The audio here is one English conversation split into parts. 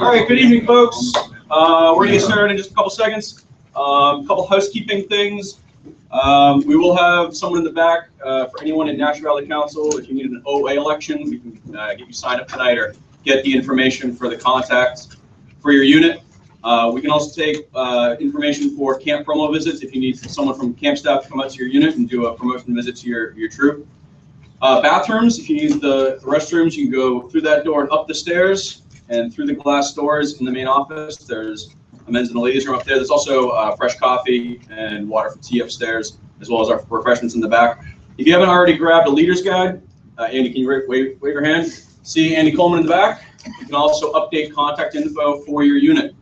right, good evening, folks. We're going to get started in just a couple seconds. A couple housekeeping things. We will have someone in the back for anyone in National Valley Council. If you need an OA election, we can get you signed up tonight or get the information for the contacts for your unit. We can also take information for camp promo visits if you need someone from camp staff to come out to your unit and do a promotion visit to your troop. Bathrooms, if you need the restrooms, you can go through that door and up the stairs and through the glass doors in the main office. There's a men's and a ladies room up there. There's also fresh coffee and water for tea upstairs, as well as our refreshments in the back. If you haven't already grabbed a leader's guide, Andy, can you wave your hand? See Andy Coleman in the back. You can also update contact info for your unit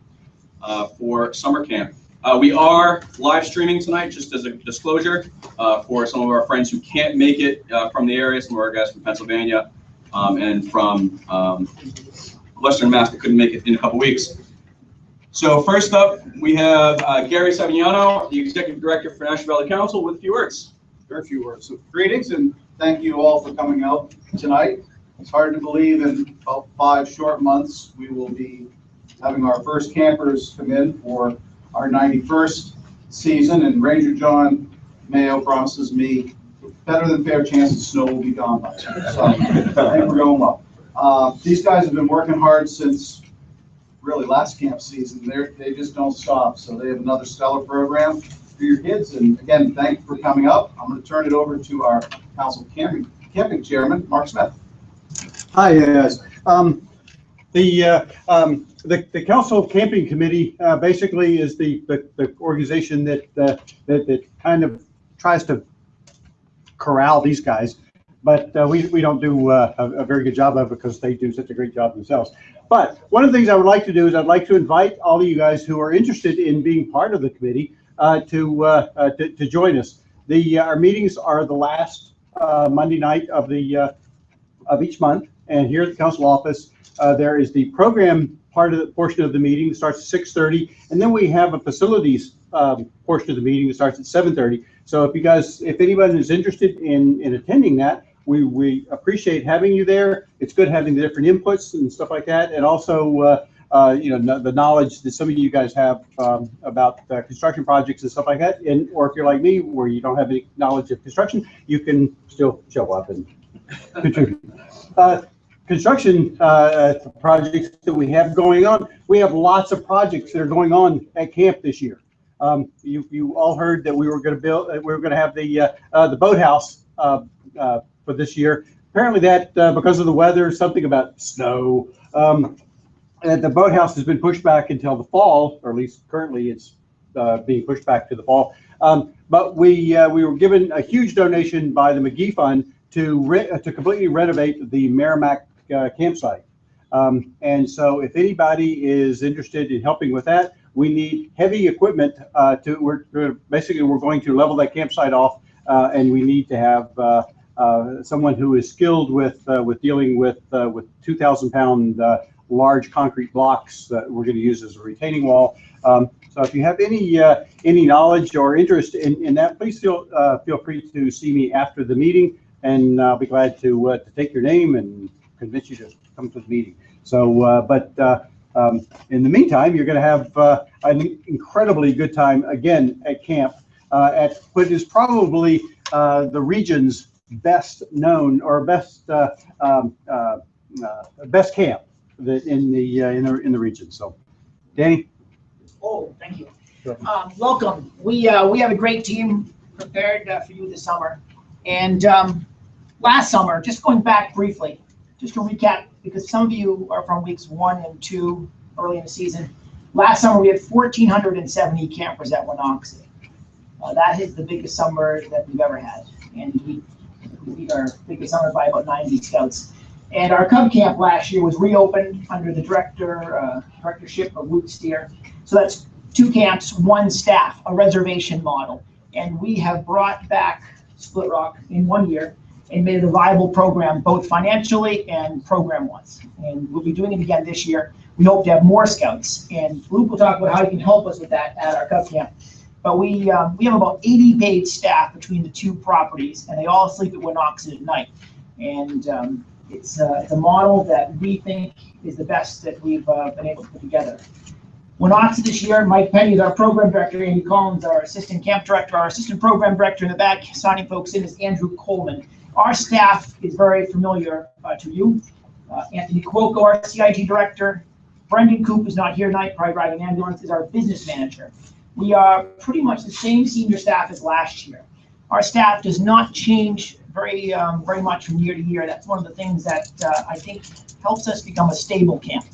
for summer camp. We are live streaming tonight, just as a disclosure, for some of our friends who can't make it from the area, some of our guys from Pennsylvania and from Western Mass that couldn't make it in a couple weeks. So first up, we have Gary Savignano, the Executive Director for National Valley Council, with a few words. Very few words. So greetings and thank you all for coming out tonight. It's hard to believe in about 5 short months we will be having our first campers come in for our 91st season, and Ranger John Mayo promises me better than fair chance the snow will be gone by then. So I think we're going well. These guys have been working hard since really last camp season. They just don't stop. So they have another stellar program for your kids. And again, thank you for coming up. I'm going to turn it over to our council camping chairman, Mark Smith. Hi, guys. The Council Camping Committee basically is the organization that kind of tries to corral these guys, but we don't do a very good job of it because they do such a great job themselves. But one of the things I would like to do is I'd like to invite all of you guys who are interested in being part of the committee to join us. Our meetings are the last Monday night of each month, and here at the council office there is the program portion of the meeting that starts at 6:30, and then we have a facilities portion of the meeting that starts at 7:30. So if anyone is interested in attending that, we appreciate having you there. It's good having the different inputs and stuff like that, and also the knowledge that some of you guys have about construction projects and stuff like that. Or if you're like me, where you don't have any knowledge of construction, you can still show up and contribute. Construction projects that we have going on. We have lots of projects that are going on at camp this year. You all heard that we were going to have the boathouse for this year. Apparently that because of the weather, something about snow, the boathouse has been pushed back until the fall, or at least currently it's being pushed back to the fall. But we were given a huge donation by the McGee Fund to completely renovate the Merrimack campsite. And so if anybody is interested in helping with that, we need heavy equipment we're going to level that campsite off, and we need to have someone who is skilled with dealing with 2,000-pound large concrete blocks that we're going to use as a retaining wall. So if you have any knowledge or interest in that, please feel free to see me after the meeting, and I'll be glad to take your name and convince you to come to the meeting. So, in the meantime, you're going to have an incredibly good time again at camp at what is probably the region's best known or best camp in the region. So, Danny. Oh, thank you. Sure. Welcome. We have a great team prepared for you this summer. And last summer, just going back briefly, just to recap, because some of you are from weeks 1 and 2 early in the season. Last summer, we had 1,470 campers at Wanocksett. That is the biggest summer that we've ever had. And we beat our biggest summer by about 90 scouts. And our Cub Camp last year was reopened under the directorship of Luke Steer. So that's 2 camps, 1 staff, a reservation model. And we have brought back Split Rock in 1 year and made it a viable program, both financially and program-wise. And we'll be doing it again this year. We hope to have more scouts. And Luke will talk about how he can help us with that at our Cub Camp. But we have about 80 paid staff between the two properties, and they all sleep at Wanocksett at night. And it's a model that we think is the best that we've been able to put together. Wanocksett this year, Mike Penny is our program director, Andy Collins, our assistant camp director, our assistant program director in the back, signing folks in is Andrew Coleman. Our staff is very familiar to you. Anthony Cuoco, our CIG director. Brendan Coop is not here tonight, probably driving ambulance, is our business manager. We are pretty much the same senior staff as last year. Our staff does not change very much from year to year. That's one of the things that I think helps us become a stable camp.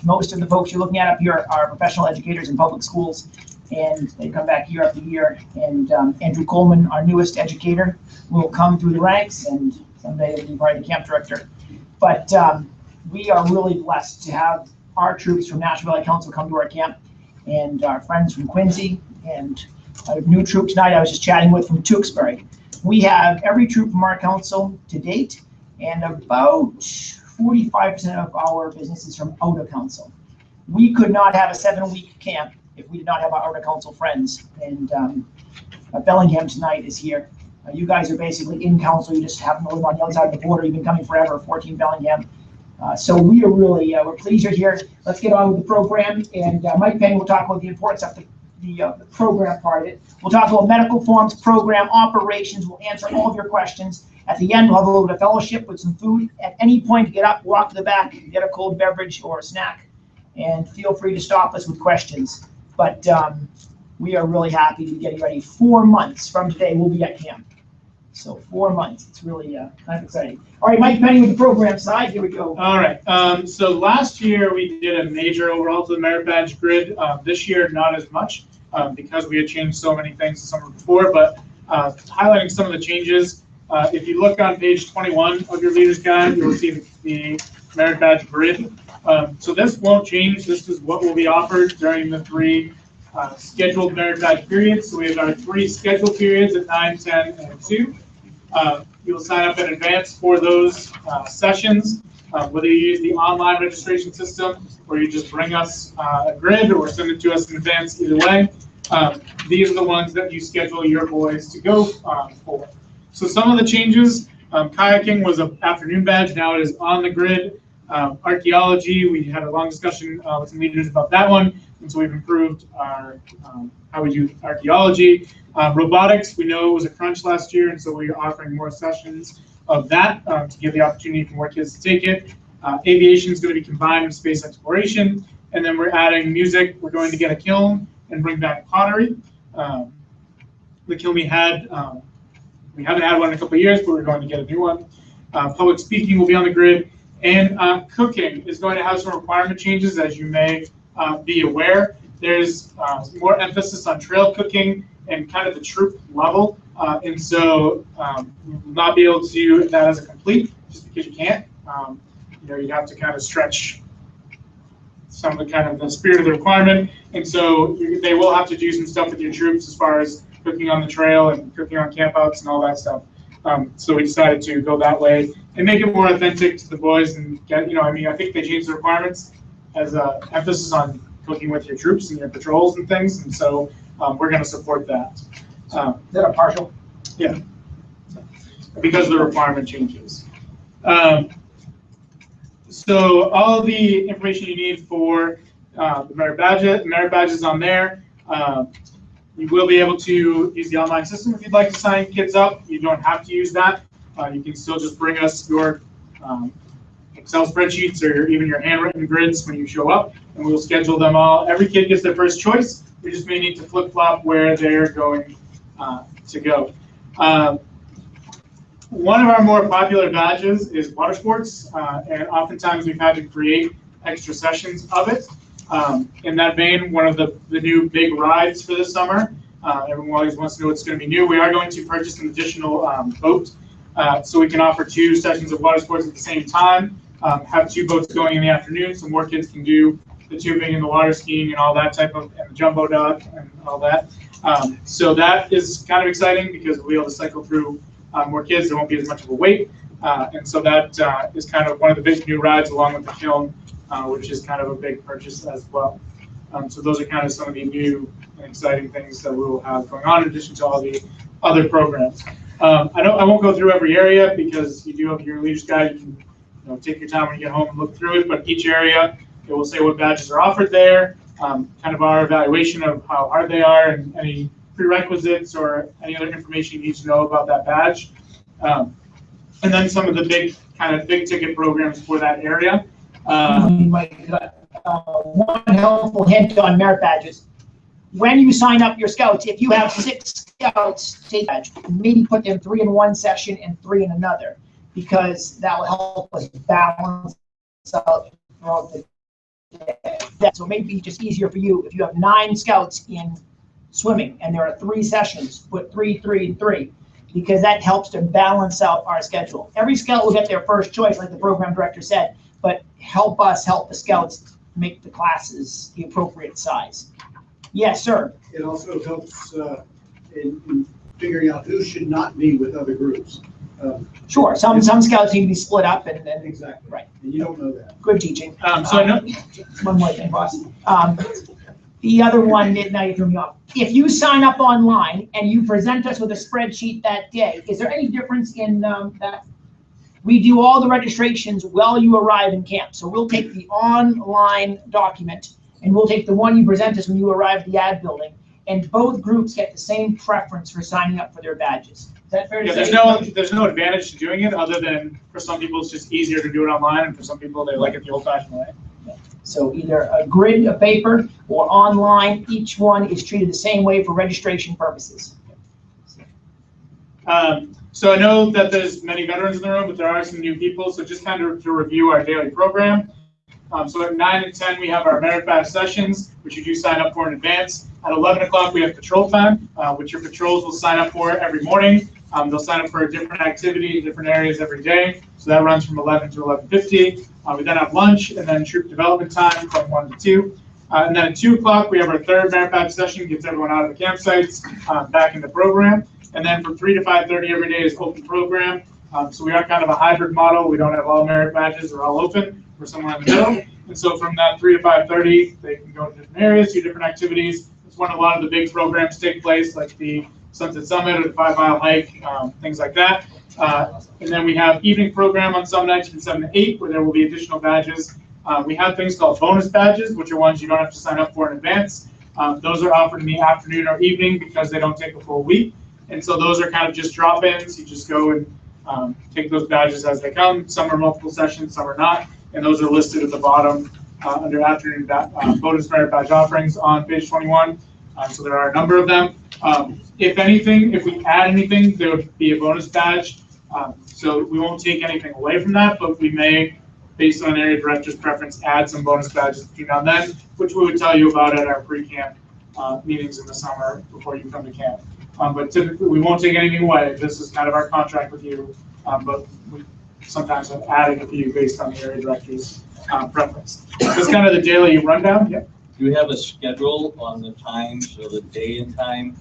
Most of the folks you're looking at up here are professional educators in public schools, and they come back year after year. And Andrew Coleman, our newest educator, will come through the ranks, and someday he'll be probably the camp director. But we are really blessed to have our troops from National Valley Council come to our camp, and our friends from Quincy, and new troops tonight I was just chatting with from Tewksbury. We have every troop from our council to date, and about 45% of our business is from out of council. We could not have a 7-week camp if we did not have our out of council friends. And Bellingham tonight is here. You guys are basically in council. You just happen to live on the other side of the border. You've been coming forever, 14 Bellingham. So we are really, we're pleased you're here. Let's get on with the program. And Mike Penny will talk about the importance of the program part of it. We'll talk about medical forms, program, operations. We'll answer all of your questions. At the end, we'll have a little bit of fellowship with some food. At any point, get up, walk to the back, get a cold beverage or a snack, and feel free to stop us with questions. But we are really happy to be getting ready. 4 months from today, we'll be at camp. So 4 months. It's really kind of exciting. All right, Mike Penny with the program side. Here we go. All right. So last year we did a major overhaul to the merit badge grid. This year, not as much because we had changed so many things the summer before. But highlighting some of the changes. If you look on page 21 of your leader's guide, you'll see the merit badge grid. So this won't change. This is what will be offered during the 3 scheduled merit badge periods. So we have our 3 scheduled periods at 9, 10, and 2. You'll sign up in advance for those sessions, whether you use the online registration system or you just bring us a grid or send it to us in advance. Either way, these are the ones that you schedule your boys to go for. So some of the changes, kayaking was an afternoon badge, now it is on the grid. Archaeology, we had a long discussion with some leaders about that one, and so we've improved our how we do archaeology. Robotics, we know it was a crunch last year, and so we're offering more sessions of that to give the opportunity for more kids to take it. Aviation is going to be combined with space exploration, and then we're adding music. We're going to get a kiln and bring back pottery. The kiln we had, we haven't had one in a couple of years, but we're going to get a new one. Public speaking will be on the grid, and cooking is going to have some requirement changes, as you may be aware. There's more emphasis on trail cooking and kind of the troop level, and so you will not be able to do that as a complete just because you can't. You have to kind of stretch some of the kind of the spirit of the requirement, and so they will have to do some stuff with your troops as far as cooking on the trail and cooking on campouts and all that stuff. So we decided to go that way and make it more authentic to the boys and get, I think they changed the requirements as an emphasis on cooking with your troops and your patrols and things, and so we're going to support that. Is that a partial? Yeah, because the requirement changes. So all the information you need for the merit badges on there. You will be able to use the online system if you'd like to sign kids up. You don't have to use that. You can still just bring us your Excel spreadsheets or even your handwritten grids when you show up, and we'll schedule them all. Every kid gets their first choice. We just may need to flip-flop where they're going to go. One of our more popular badges is water sports, and oftentimes we've had to create extra sessions of it. In that vein, one of the new big rides for this summer, everyone always wants to know what's going to be new. We are going to purchase an additional boat, so we can offer 2 sessions of water sports at the same time, have 2 boats going in the afternoon so more kids can do the tubing and the water skiing and all that type of, and the jumbo duck and all that. So that is kind of exciting because we'll be able to cycle through more kids. There won't be as much of a wait. And so that is kind of one of the big new rides along with the kiln, which is kind of a big purchase as well. So those are kind of some of the new and exciting things that we will have going on in addition to all the other programs. I won't go through every area because you do have your leader's guide. You can take your time when you get home and look through it, but each area, it will say what badges are offered there, kind of our evaluation of how hard they are and any prerequisites or any other information you need to know about that badge. And then some of the big ticket programs for that area. One helpful hint on merit badges. When you sign up your scouts, if you have 6 scouts take badge, maybe put them 3 in one session and 3 in another, because that will help us balance out throughout the day. So maybe just easier for you if you have 9 scouts in swimming and there are 3 sessions, put 3, 3, and 3, because that helps to balance out our schedule. Every scout will get their first choice, like the program director said, but help us help the scouts make the classes the appropriate size. Yes, sir. It also helps in figuring out who should not be with other groups. Sure, some scouts need to be split up and Exactly. right. And you don't know that. Good teaching. So I know. One more thing, boss. The other one, now you threw me off. If you sign up online and you present us with a spreadsheet that day, is there any difference in that? We do all the registrations while you arrive in camp. So we'll take the online document and we'll take the one you present us when you arrive at the ad building, and both groups get the same preference for signing up for their badges. Is that fair to say? There's no advantage to doing it other than for some people it's just easier to do it online, and for some people they like it the old-fashioned way. So either a grid of paper or online, each one is treated the same way for registration purposes. So I know that there's many veterans in the room, but there are some new people. So just kind of to review our daily program. So at 9 and 10, we have our merit badge sessions, which you do sign up for in advance. At 11 o'clock, we have patrol time, which your patrols will sign up for every morning. They'll sign up for a different activity in different areas every day. So that runs from 11 to 11:50. We then have lunch and then troop development time from 1 to 2. And then at 2 o'clock, we have our third merit badge session, gets everyone out of the campsites, back in the program. And then from 3 to 5:30 every day is open program. So we are kind of a hybrid model. We don't have all merit badges, we're all open. We're somewhere in the middle. And so from that 3 to 5:30, they can go to different areas, do different activities. It's when a lot of the big programs take place, like the Sunset Summit or the 5-mile hike, things like that. And then we have evening program on some nights from 7 to 8, where there will be additional badges. We have things called bonus badges, which are ones you don't have to sign up for in advance. Those are offered in the afternoon or evening because they don't take a full week. And so those are kind of just drop-ins. You just go and take those badges as they come. Some are multiple sessions, some are not. And those are listed at the bottom under afternoon bonus merit badge offerings on page 21. So there are a number of them. If anything, if we add anything, there would be a bonus badge. So we won't take anything away from that, but we may, based on area director's preference, add some bonus badges between now and then, which we would tell you about at our pre-camp meetings in the summer before you come to camp. But typically, we won't take anything away. This is kind of our contract with you, but we sometimes have added a few based on the area director's preference. That's kind of the daily rundown. Yeah. Do you have a schedule on the times or the day and time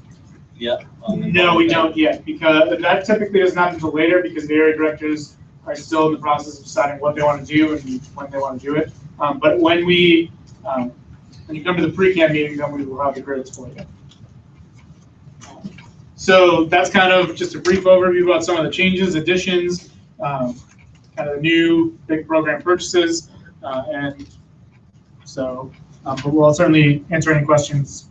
yet? No, we don't yet, because that typically doesn't happen until later because the area directors are still in the process of deciding what they want to do and when they want to do it. But when you come to the pre-camp meeting, then we will have the grids for you. So that's kind of just a brief overview about some of the changes, additions, kind of the new big program purchases, and so. But we'll certainly answer any questions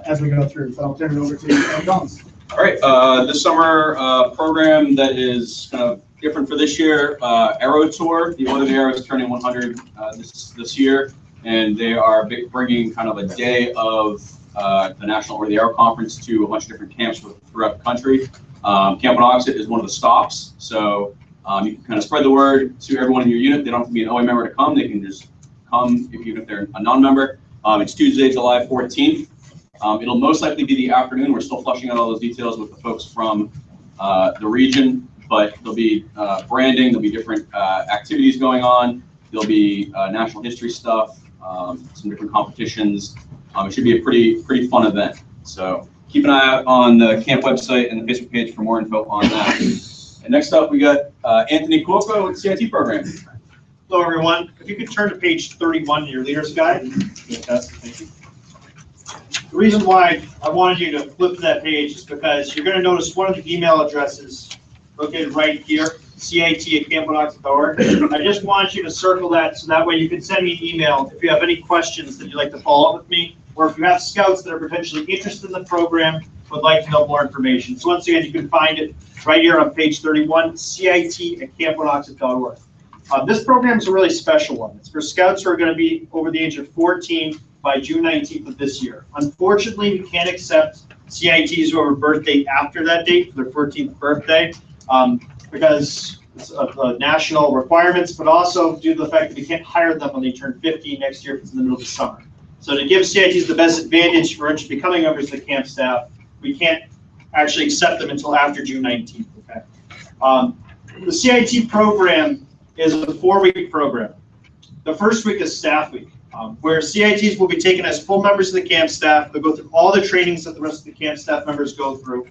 as we go through. But I'll turn it over to Collins. All right, this summer program that is kind of different for this year, Aero Tour. The Order of the Aero is turning 100 this year, and they are bringing kind of a day of the National Order of the Aero Conference to a bunch of different camps throughout the country. Camp Wanocksett is one of the stops, so you can kind of spread the word to everyone in your unit. They don't have to be an OA member to come. They can just come even if they're a non-member. It's Tuesday, July 14th. It'll most likely be the afternoon. We're still flushing out all those details with the folks from the region, but there'll be branding, there'll be different activities going on. There'll be national history stuff, some different competitions. It should be a pretty fun event. So keep an eye out on the camp website and the Facebook page for more info on that. And next up, we got Anthony Cuoco with the CIT program. Hello, everyone. If you could turn to page 31 in your leader's guide. Fantastic, thank you. The reason why I wanted you to flip to that page is because you're going to notice one of the email addresses located right here, cit@campwanocksett.org. I just want you to circle that so that way you can send me an email if you have any questions that you'd like to follow up with me, or if you have scouts that are potentially interested in the program would like to know more information. So once again, you can find it right here on page 31, cit@campwanocksett.org. This program is a really special one. It's for scouts who are going to be over the age of 14 by June 19th of this year. Unfortunately, we can't accept CITs who have a birthday after that date for their 14th birthday because of the national requirements, but also due to the fact that we can't hire them when they turn 50 next year if it's in the middle of the summer. So to give CITs the best advantage for becoming members of the camp staff, we can't actually accept them until after June 19th. Okay. The CIT program is a 4-week program. The first week is staff week, where CITs will be taken as full members of the camp staff. They'll go through all the trainings that the rest of the camp staff members go through,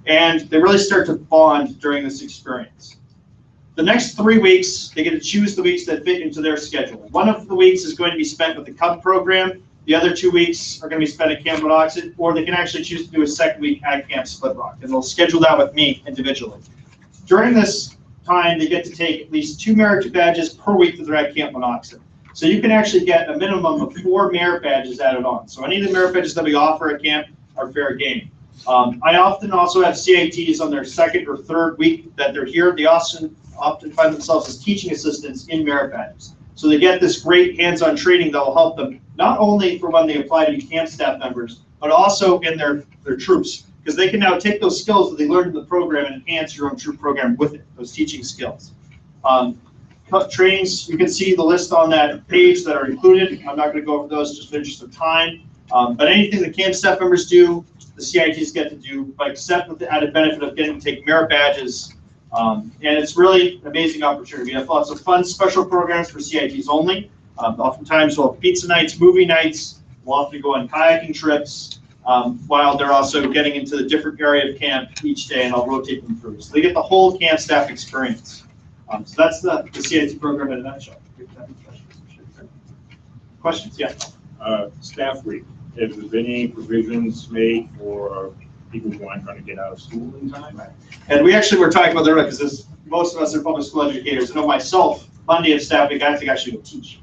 and they really start to bond during this experience. The next 3 weeks, they get to choose the weeks that fit into their schedule. One of the weeks is going to be spent with the CUP program. The other 2 weeks are going to be spent at Camp Wanocksett, or they can actually choose to do a second week at Camp Split Rock, and they'll schedule that with me individually. During this time, they get to take at least 2 merit badges per week that they're at Camp Wanocksett. So you can actually get a minimum of 4 merit badges added on. So any of the merit badges that we offer at camp are fair game. I often also have CITs on their 2nd or 3rd week that they're here. They often find themselves as teaching assistants in merit badges. So they get this great hands-on training that will help them not only for when they apply to be camp staff members, but also in their troops, because they can now take those skills that they learned in the program and enhance your own troop program with it, those teaching skills. Trainings, you can see the list on that page that are included. I'm not going to go over those just for interest of time, but anything the camp staff members do, the CITs get to do, but except with the added benefit of getting to take merit badges. And it's really an amazing opportunity. We have lots of fun special programs for CITs only. Oftentimes we'll have pizza nights, movie nights. We'll often go on kayaking trips while they're also getting into the different area of camp each day, and I'll rotate them through. So they get the whole camp staff experience. So that's the CIT program in a nutshell. Questions? Yeah. Staff week. Have there been any provisions made for people who aren't going to get out of school in time? And we actually were talking about that earlier because most of us are public school educators. I know myself, Monday of staff week, I have to actually go teach.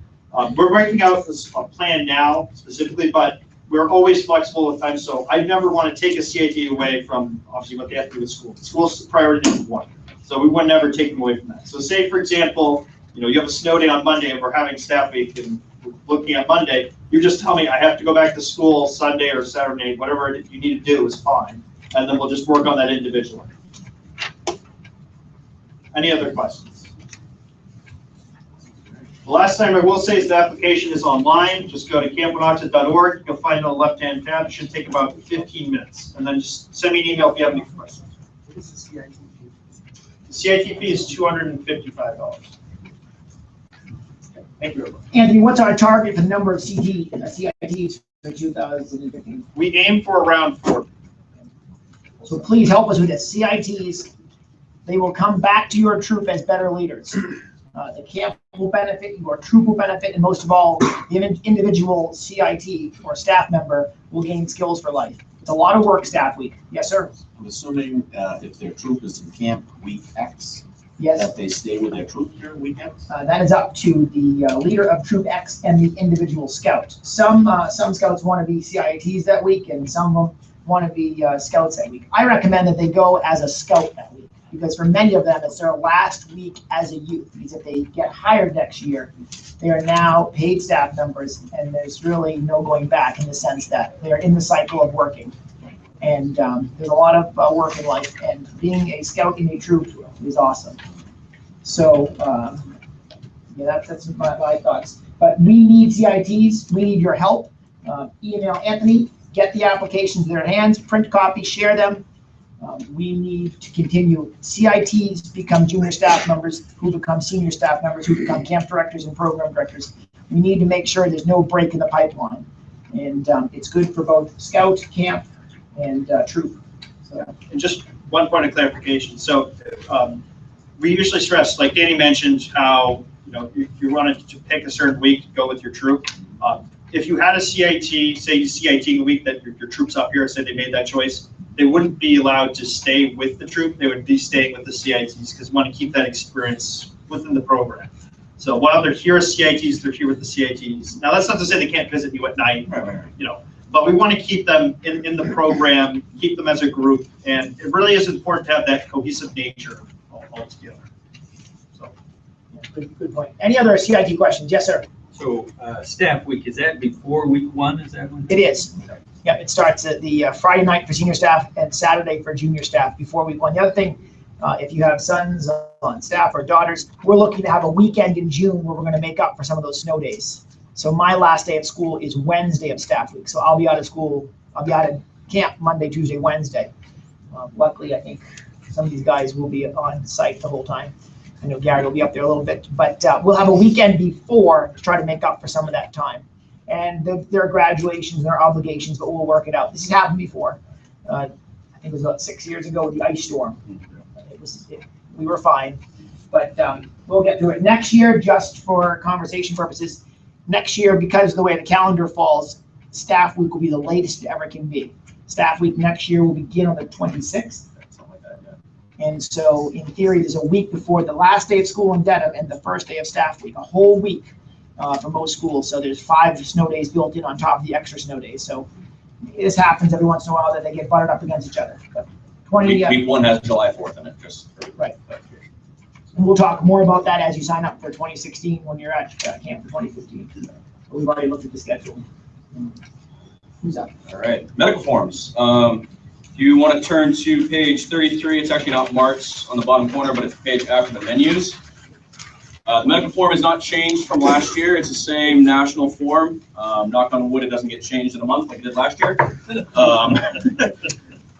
We're working out a plan now specifically, but we're always flexible with time. So I never want to take a CIT away from obviously what they have to do with school. School's priority number 1. So we would never take them away from that. So say, for example, you have a snow day on Monday and we're having staff week and we're looking at Monday, you just tell me I have to go back to school Sunday or Saturday, whatever you need to do is fine. And then we'll just work on that individually. Any other questions? The last time I will say is the application is online. Just go to campwanocksett.org. You'll find it on the left-hand tab. It should take about 15 minutes. And then just send me an email if you have any questions. What is the CIT fee? The CIT fee is $255. Thank you, everyone. Anthony, what's our target for the number of CITs for 2015? We aim for around 4. So please help us with this. CITs, they will come back to your troop as better leaders. The camp will benefit, your troop will benefit, and most of all, the individual CIT or staff member will gain skills for life. It's a lot of work staff week. Yes, sir. I'm assuming if their troop is in camp week X, Yes. that they stay with their troop during week X? That is up to the leader of Troop X and the individual scout. Some scouts want to be CITs that week, and some want to be scouts that week. I recommend that they go as a scout that week, because for many of them, it's their last week as a youth. Because if they get hired next year, they are now paid staff members, and there's really no going back in the sense that they're in the cycle of working. And there's a lot of work in life, and being a scout in a troop is awesome. So, yeah, that's my thoughts. But we need CITs. We need your help. Email Anthony, get the applications in their hands, print copies, share them. We need to continue. CITs become junior staff members, who become senior staff members, who become camp directors and program directors. We need to make sure there's no break in the pipeline. And it's good for both scout, camp, and troop. So. And just one point of clarification. So we usually stress, like Danny mentioned, how if you wanted to pick a certain week to go with your troop. if you had a CIT, say you CIT the week that your troops up here said they made that choice, they wouldn't be allowed to stay with the troop. They would be staying with the CITs because we want to keep that experience within the program. So while they're here as CITs, they're here with the CITs. Now that's not to say they can't visit you at night, you know, but we want to keep them in the program, keep them as a group, and it really is important to have that cohesive nature all together. So. Good point. Any other CIT questions? Yes, sir. So, staff week, is that before week one, is that when? It is. Yep, it starts at the Friday night for senior staff and Saturday for junior staff before week one. The other thing, if you have sons on staff or daughters, we're looking to have a weekend in June where we're going to make up for some of those snow days. So my last day of school is Wednesday of staff week. So I'll be out of school, I'll be out of camp Monday, Tuesday, Wednesday. Luckily, I think some of these guys will be on site the whole time. I know Gary will be up there a little bit, but we'll have a weekend before to try to make up for some of that time. And there are graduations, there are obligations, but we'll work it out. This has happened before. I think it was about 6 years ago with the ice storm. We were fine, but we'll get through it. Next year, just for conversation purposes, next year, because of the way the calendar falls, staff week will be the latest it ever can be. Staff week next year will begin on the 26th. And so in theory, there's a week before the last day of school in Dedham and the first day of staff week, a whole week for most schools. So there's 5 snow days built in on top of the extra snow days. So this happens every once in a while that they get butted up against each other. But Week 1 has July 4th in it, just. Right. And we'll talk more about that as you sign up for 2016 when you're at camp for 2015. But we've already looked at the schedule. Who's up? All right, medical forms. You want to turn to page 33. It's actually not marked on the bottom corner, but it's the page after the menus. The medical form has not changed from last year. It's the same national form. Knock on wood, it doesn't get changed in a month like it did last year.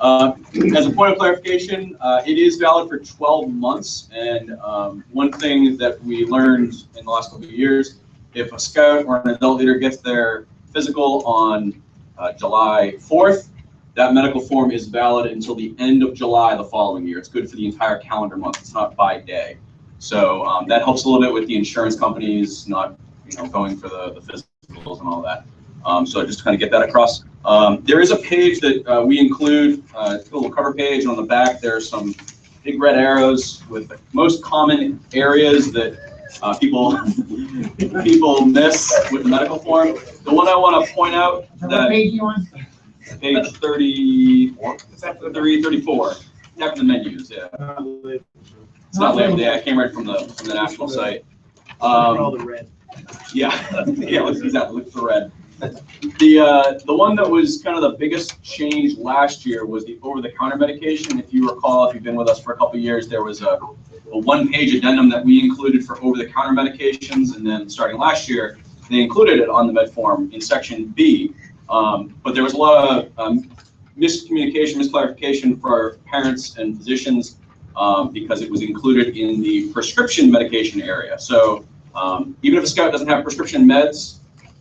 As a point of clarification, it is valid for 12 months. And one thing that we learned in the last couple of years, if a scout or an adult leader gets their physical on July 4th, that medical form is valid until the end of July the following year. It's good for the entire calendar month. It's not by day. So that helps a little bit with the insurance companies not, going for the physicals and all that. So just to kind of get that across. There is a page that we include, it's a little cover page, and on the back there's some big red arrows with the most common areas that people miss with the medical form. The one I want to point out What page are you on? Page 34, 34, after the menus, yeah. It's not labeled, yeah, it came right from the national site. All the red. Yeah, yeah, exactly, look for red. The one that was kind of the biggest change last year was the over-the-counter medication. If you recall, if you've been with us for a couple of years, there was a one-page addendum that we included for over-the-counter medications, and then starting last year, they included it on the med form in section B. But there was a lot of miscommunication, misclarification for our parents and physicians because it was included in the prescription medication area. So even if a scout doesn't have prescription meds,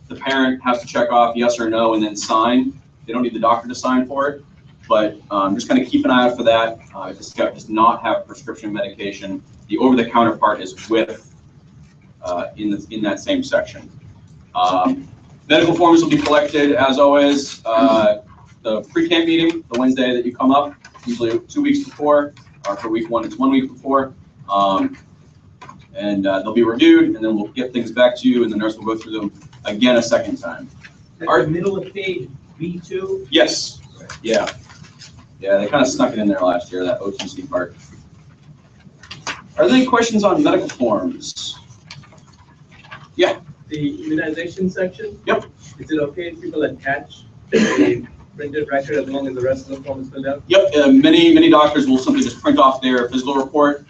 the parent has to check off yes or no and then sign. They don't need the doctor to sign for it, but just kind of keep an eye out for that. If the scout does not have prescription medication, the over-the-counter part is with in that same section. Medical forms will be collected, as always, the pre-camp meeting, the Wednesday that you come up, usually 2 weeks before, or for week 1, it's 1 week before. And they'll be reviewed, and then we'll get things back to you, and the nurse will go through them again a second time. At the middle of page B2? Yes, yeah. Yeah, they kind of snuck it in there last year, that OTC part. Are there any questions on medical forms? Yeah. The immunization section? Yep. Is it okay if people attach a printed record as long as the rest of the form is filled out? Yep, many doctors will simply just print off their physical report.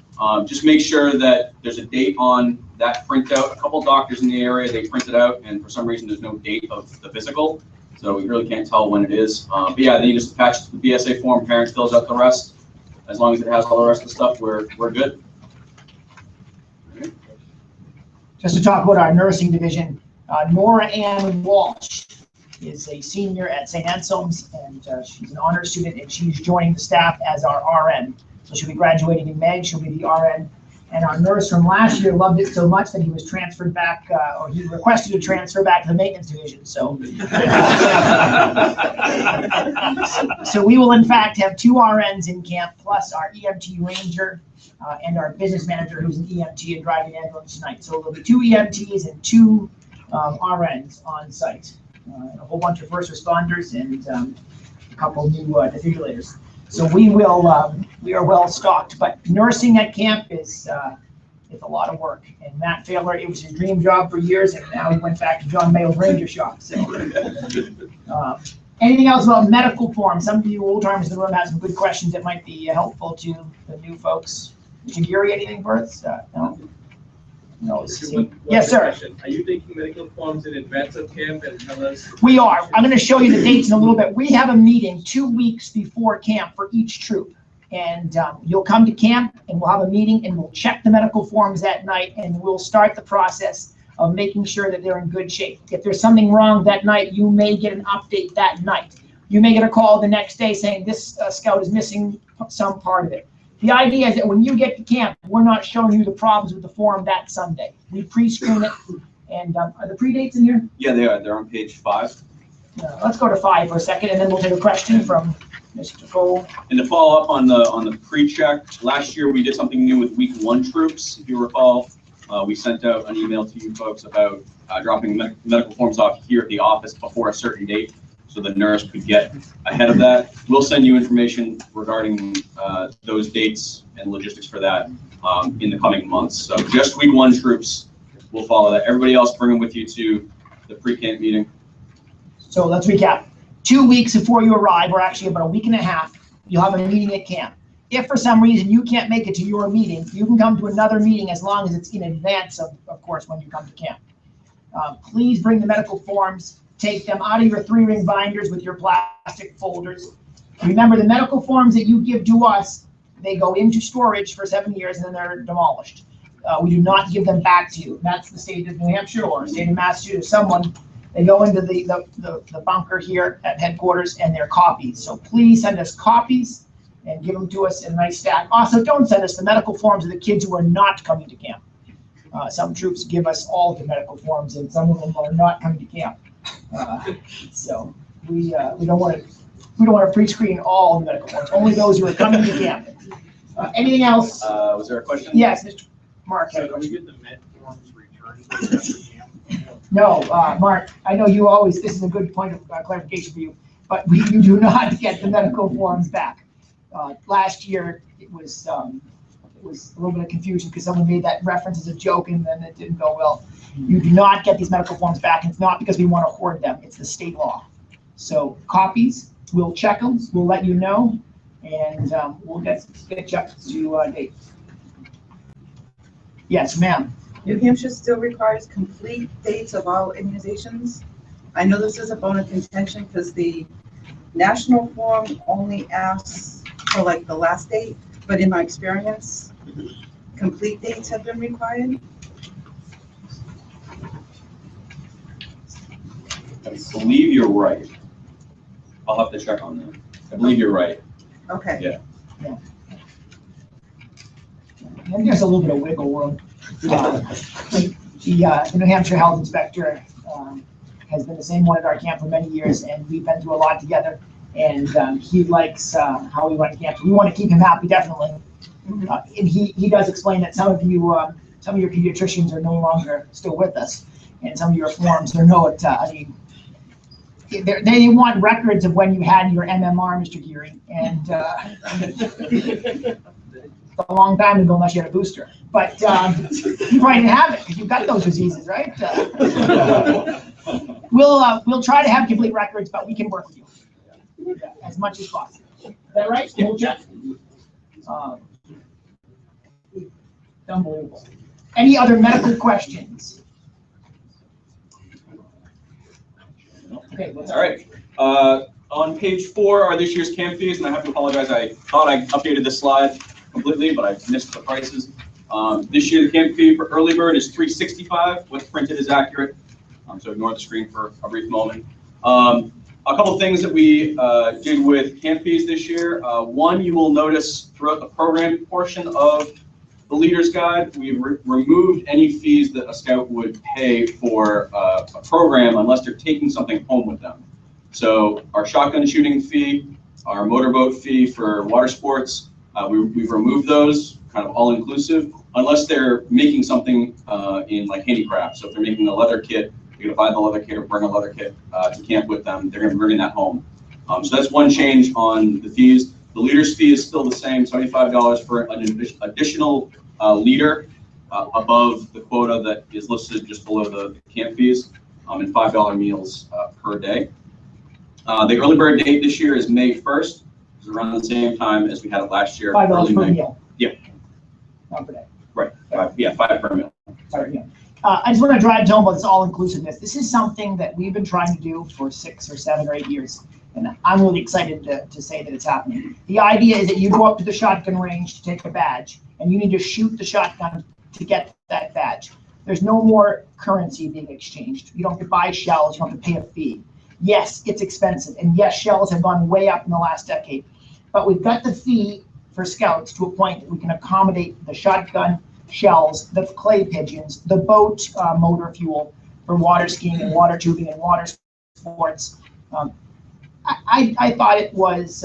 Just make sure that there's a date on that printout. A couple doctors in the area, they print it out, and for some reason there's no date of the physical, so we really can't tell when it is. But yeah, then you just attach it to the BSA form, parents fills out the rest. As long as it has all the rest of the stuff, we're good. Just to talk about our nursing division, Nora Ann Walsh is a senior at St. Anselm's, and she's an honors student, and she's joining the staff as our RN. So she'll be graduating in May. She'll be the RN, And our nurse from last year loved it so much that he was transferred back, or he requested to transfer back to the maintenance division, so. So we will in fact have 2 RNs in camp, plus our EMT ranger, and our business manager who's an EMT and driving ambulance tonight. So there'll be 2 EMTs and 2 RNs on site. A whole bunch of first responders and a couple new defibrillators. So we are well stocked, but nursing at camp is it's a lot of work. And Matt Taylor, it was his dream job for years, and now he went back to John Mayo's ranger shop. So anything else about medical forms? Some of you old timers in the room have some good questions that might be helpful to the new folks. Mr. Geary, anything for us? No. No. Yes, sir. Question. Are you taking medical forms in advance of camp and tell us? We are. I'm going to show you the dates in a little bit. We have a meeting 2 weeks before camp for each troop. And you'll come to camp and we'll have a meeting and we'll check the medical forms that night and we'll start the process of making sure that they're in good shape. If there's something wrong that night, you may get an update that night. You may get a call the next day saying this scout is missing some part of it. The idea is that when you get to camp, we're not showing you the problems with the form that Sunday. We pre-screen it, and are the pre-dates in here? Yeah, they are. They're on page 5. Let's go to 5 for a second, and then we'll take a question from Mr. Cole. And to follow up on the pre-check, last year we did something new with week 1 troops. If you recall, we sent out an email to you folks about dropping medical forms off here at the office before a certain date, so the nurse could get ahead of that. We'll send you information regarding those dates and logistics for that in the coming months. So just week 1 troops will follow that. Everybody else bring them with you to the pre-camp meeting. So let's recap. 2 weeks before you arrive, or actually about a week and a half, you'll have a meeting at camp. If for some reason you can't make it to your meeting, you can come to another meeting as long as it's in advance of course, when you come to camp. Please bring the medical forms. Take them out of your 3-ring binders with your plastic folders. Remember, the medical forms that you give to us, they go into storage for 7 years and then they're demolished. We do not give them back to you. That's the state of New Hampshire or state of Massachusetts. Someone, they go into the bunker here at headquarters and they're copies. So please send us copies and give them to us in a nice stack. Also, don't send us the medical forms of the kids who are not coming to camp. Some troops give us all the medical forms and some of them are not coming to camp. So we don't want to pre-screen all the medical forms, only those who are coming to camp. Anything else? Was there a question? Yes, Mr. Mark. So do we get the med forms returned after camp? No, Mark, I know you always, this is a good point of clarification for you, but you do not get the medical forms back. Last year, it was a little bit of confusion because someone made that reference as a joke and then it didn't go well. You do not get these medical forms back, and it's not because we want to hoard them, it's the state law. So copies, we'll check them, we'll let you know, and we'll get checked to date. Yes, ma'am. New Hampshire still requires complete dates of all immunizations. I know this is a bone of contention because the national form only asks for like the last date, but in my experience, complete dates have been required. I believe you're right. I'll have to check on that. I believe you're right. Okay. Yeah. And there's a little bit of wiggle room. The New Hampshire health inspector has been the same one at our camp for many years, and we've been through a lot together. And he likes how we run camp. We want to keep him happy, definitely. And he does explain that some of your pediatricians are no longer still with us, and some of your forms are not. I mean, they want records of when you had your MMR, Mr. Geary, and a long time ago unless you had a booster. But you probably didn't have it because you've got those diseases, right? We'll try to have complete records, but we can work with you as much as possible. Is that right? We'll check. Unbelievable. Any other medical questions? Okay. All right. On page 4 are this year's camp fees, and I have to apologize. I thought I updated this slide completely, but I missed the prices. This year, the camp fee for early bird is $365. What's printed is accurate, so ignore the screen for a brief moment. A couple things that we did with camp fees this year. One, you will notice throughout the program portion of the the leader's guide, we've removed any fees that a scout would pay for a program unless they're taking something home with them. So our shotgun shooting fee, our motorboat fee for water sports, we've removed those, kind of all inclusive, unless they're making something in like handicraft. So if they're making a leather kit, you're gonna buy the leather kit or bring a leather kit to camp with them. They're gonna bring that home. So that's one change on the fees. The leader's fee is still the same, $75 for an additional leader above the quota that is listed just below the camp fees, and $5 meals per day. The early bird date this year is May 1st. It's around the same time as we had it last year. $5 early per May. meal. Yeah. Not per day. Right. $5 per meal. Sorry, yeah. I just want to drive home about this all-inclusiveness. This is something that we've been trying to do for 6 or 7 or 8 years, and I'm really excited to say that it's happening. The idea is that you go up to the shotgun range to take a badge, and you need to shoot the shotgun to get that badge. There's no more currency being exchanged. You don't have to buy shells. You don't have to pay a fee. Yes, it's expensive, and yes, shells have gone way up in the last decade, but we've got the fee for scouts to a point that we can accommodate the shotgun shells, the clay pigeons, the boat motor fuel for water skiing and water tubing and water sports. I thought it was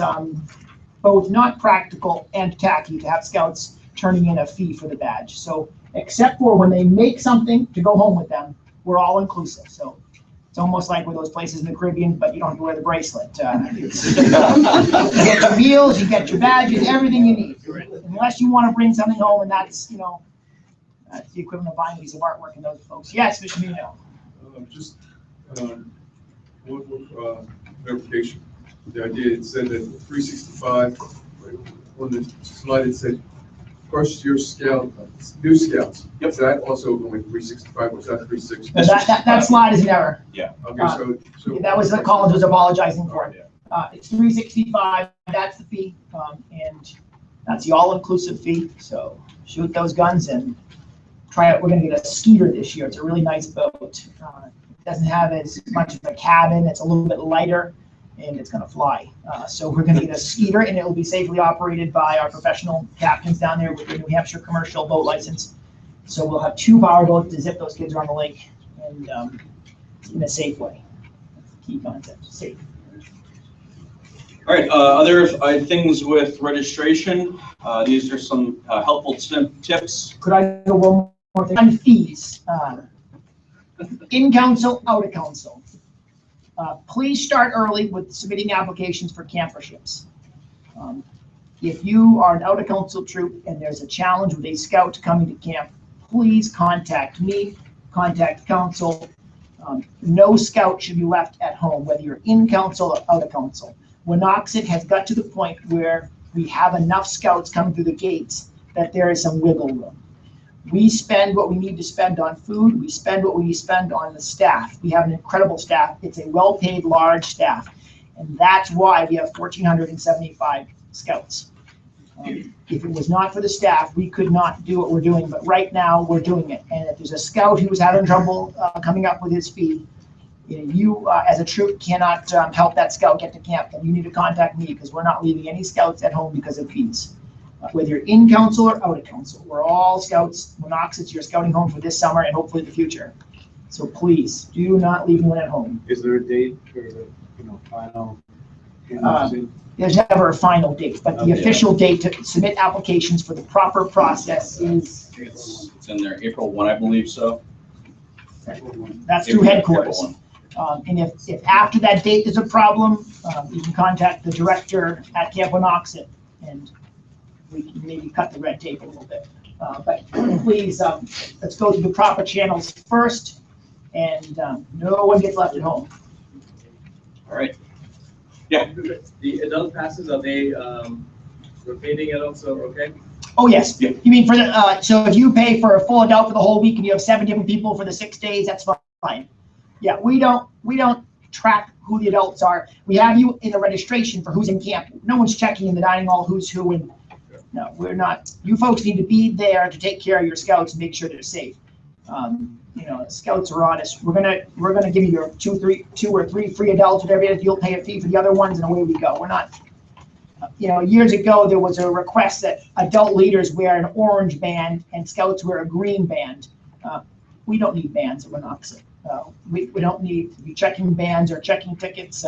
both not practical and tacky to have scouts turning in a fee for the badge. So except for when they make something to go home with them, we're all inclusive. So it's almost like with those places in the Caribbean, but you don't have to wear the bracelet. You get your meals, you get your badges, everything you need. Unless you want to bring something home, and that's, that's the equivalent of buying a piece of artwork in those folks. Yes, Mr. Mino. Just one verification. The idea, it said that 365, on the slide it said, first year scout, new scouts. Yep. Is that also going 365 or is that 360? That slide is an error. Yeah. Okay, so that was what college was apologizing for. It's 365, that's the fee, and that's the all-inclusive fee. So shoot those guns and try it. We're gonna get a Skeeter this year. It's a really nice boat. It doesn't have as much of a cabin. It's a little bit lighter, and it's gonna fly. So we're gonna get a Skeeter, and it will be safely operated by our professional captains down there with the New Hampshire commercial boat license. So we'll have 2 power boats to zip those kids around the lake, and in a safe way. That's the key concept, safe. All right, other things with registration. These are some helpful tips. Could I go one more thing? On fees, in council, out of council. Please start early with submitting applications for camperships. If you are an out of council troop and there's a challenge with a scout coming to camp, please contact me, contact council. No scout should be left at home, whether you're in council or out of council. Wanocksett has got to the point where we have enough scouts coming through the gates that there is some wiggle room. We spend what we need to spend on food. We spend what we spend on the staff. We have an incredible staff. It's a well-paid, large staff. And that's why we have 1,475 scouts. If it was not for the staff, we could not do what we're doing. But right now, we're doing it. And if there's a scout who's having trouble coming up with his fee, you as a troop cannot help that scout get to camp, then you need to contact me because we're not leaving any scouts at home because of fees. Whether you're in council or out of council, we're all scouts. Wanocksett's your scouting home for this summer and hopefully the future. So please do not leave anyone at home. Is there a date for the final? There's never a final date, but the official date to submit applications for the proper process is. It's in there, April 1, I believe so. That's through headquarters. And if after that date there's a problem, you can contact the director at Camp Wanocksett, and we can maybe cut the red tape a little bit. But please, let's go through the proper channels first, and no one gets left at home. All right. Yeah. The adult passes, are they rotating it also, okay? Oh, yes. Yeah. You mean for the, so if you pay for a full adult for the whole week and you have 7 different people for the 6 days, that's fine. Yeah, we don't track who the adults are. We have you in the registration for who's in camp. No one's checking in the dining hall who's who, and no, we're not. You folks need to be there to take care of your scouts and make sure they're safe. Scouts are honest. We're gonna give you your 2 or 3 free adults, whatever it is. You'll pay a fee for the other ones, and away we go. We're not. Years ago, there was a request that adult leaders wear an orange band and scouts wear a green band. We don't need bands at Wanocksett. We don't need to be checking bands or checking tickets.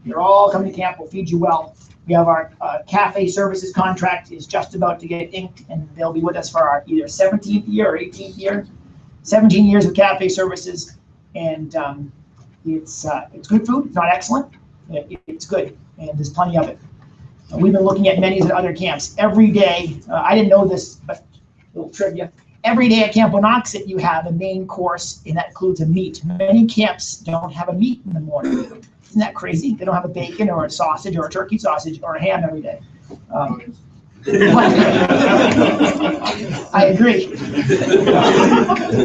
You're all coming to camp, we'll feed you well. We have our cafe services contract is just about to get inked, and they'll be with us for our either 17th year or 18th year. 17 years of cafe services, and it's good food. It's not excellent. It's good, and there's plenty of it. We've been looking at menus at other camps every day. I didn't know this, but a little trivia. Every day at Camp Wanocksett, you have a main course, and that includes a meat. Many camps don't have a meat in the morning. Isn't that crazy? They don't have a bacon or a sausage or a turkey sausage or a ham every day. I agree.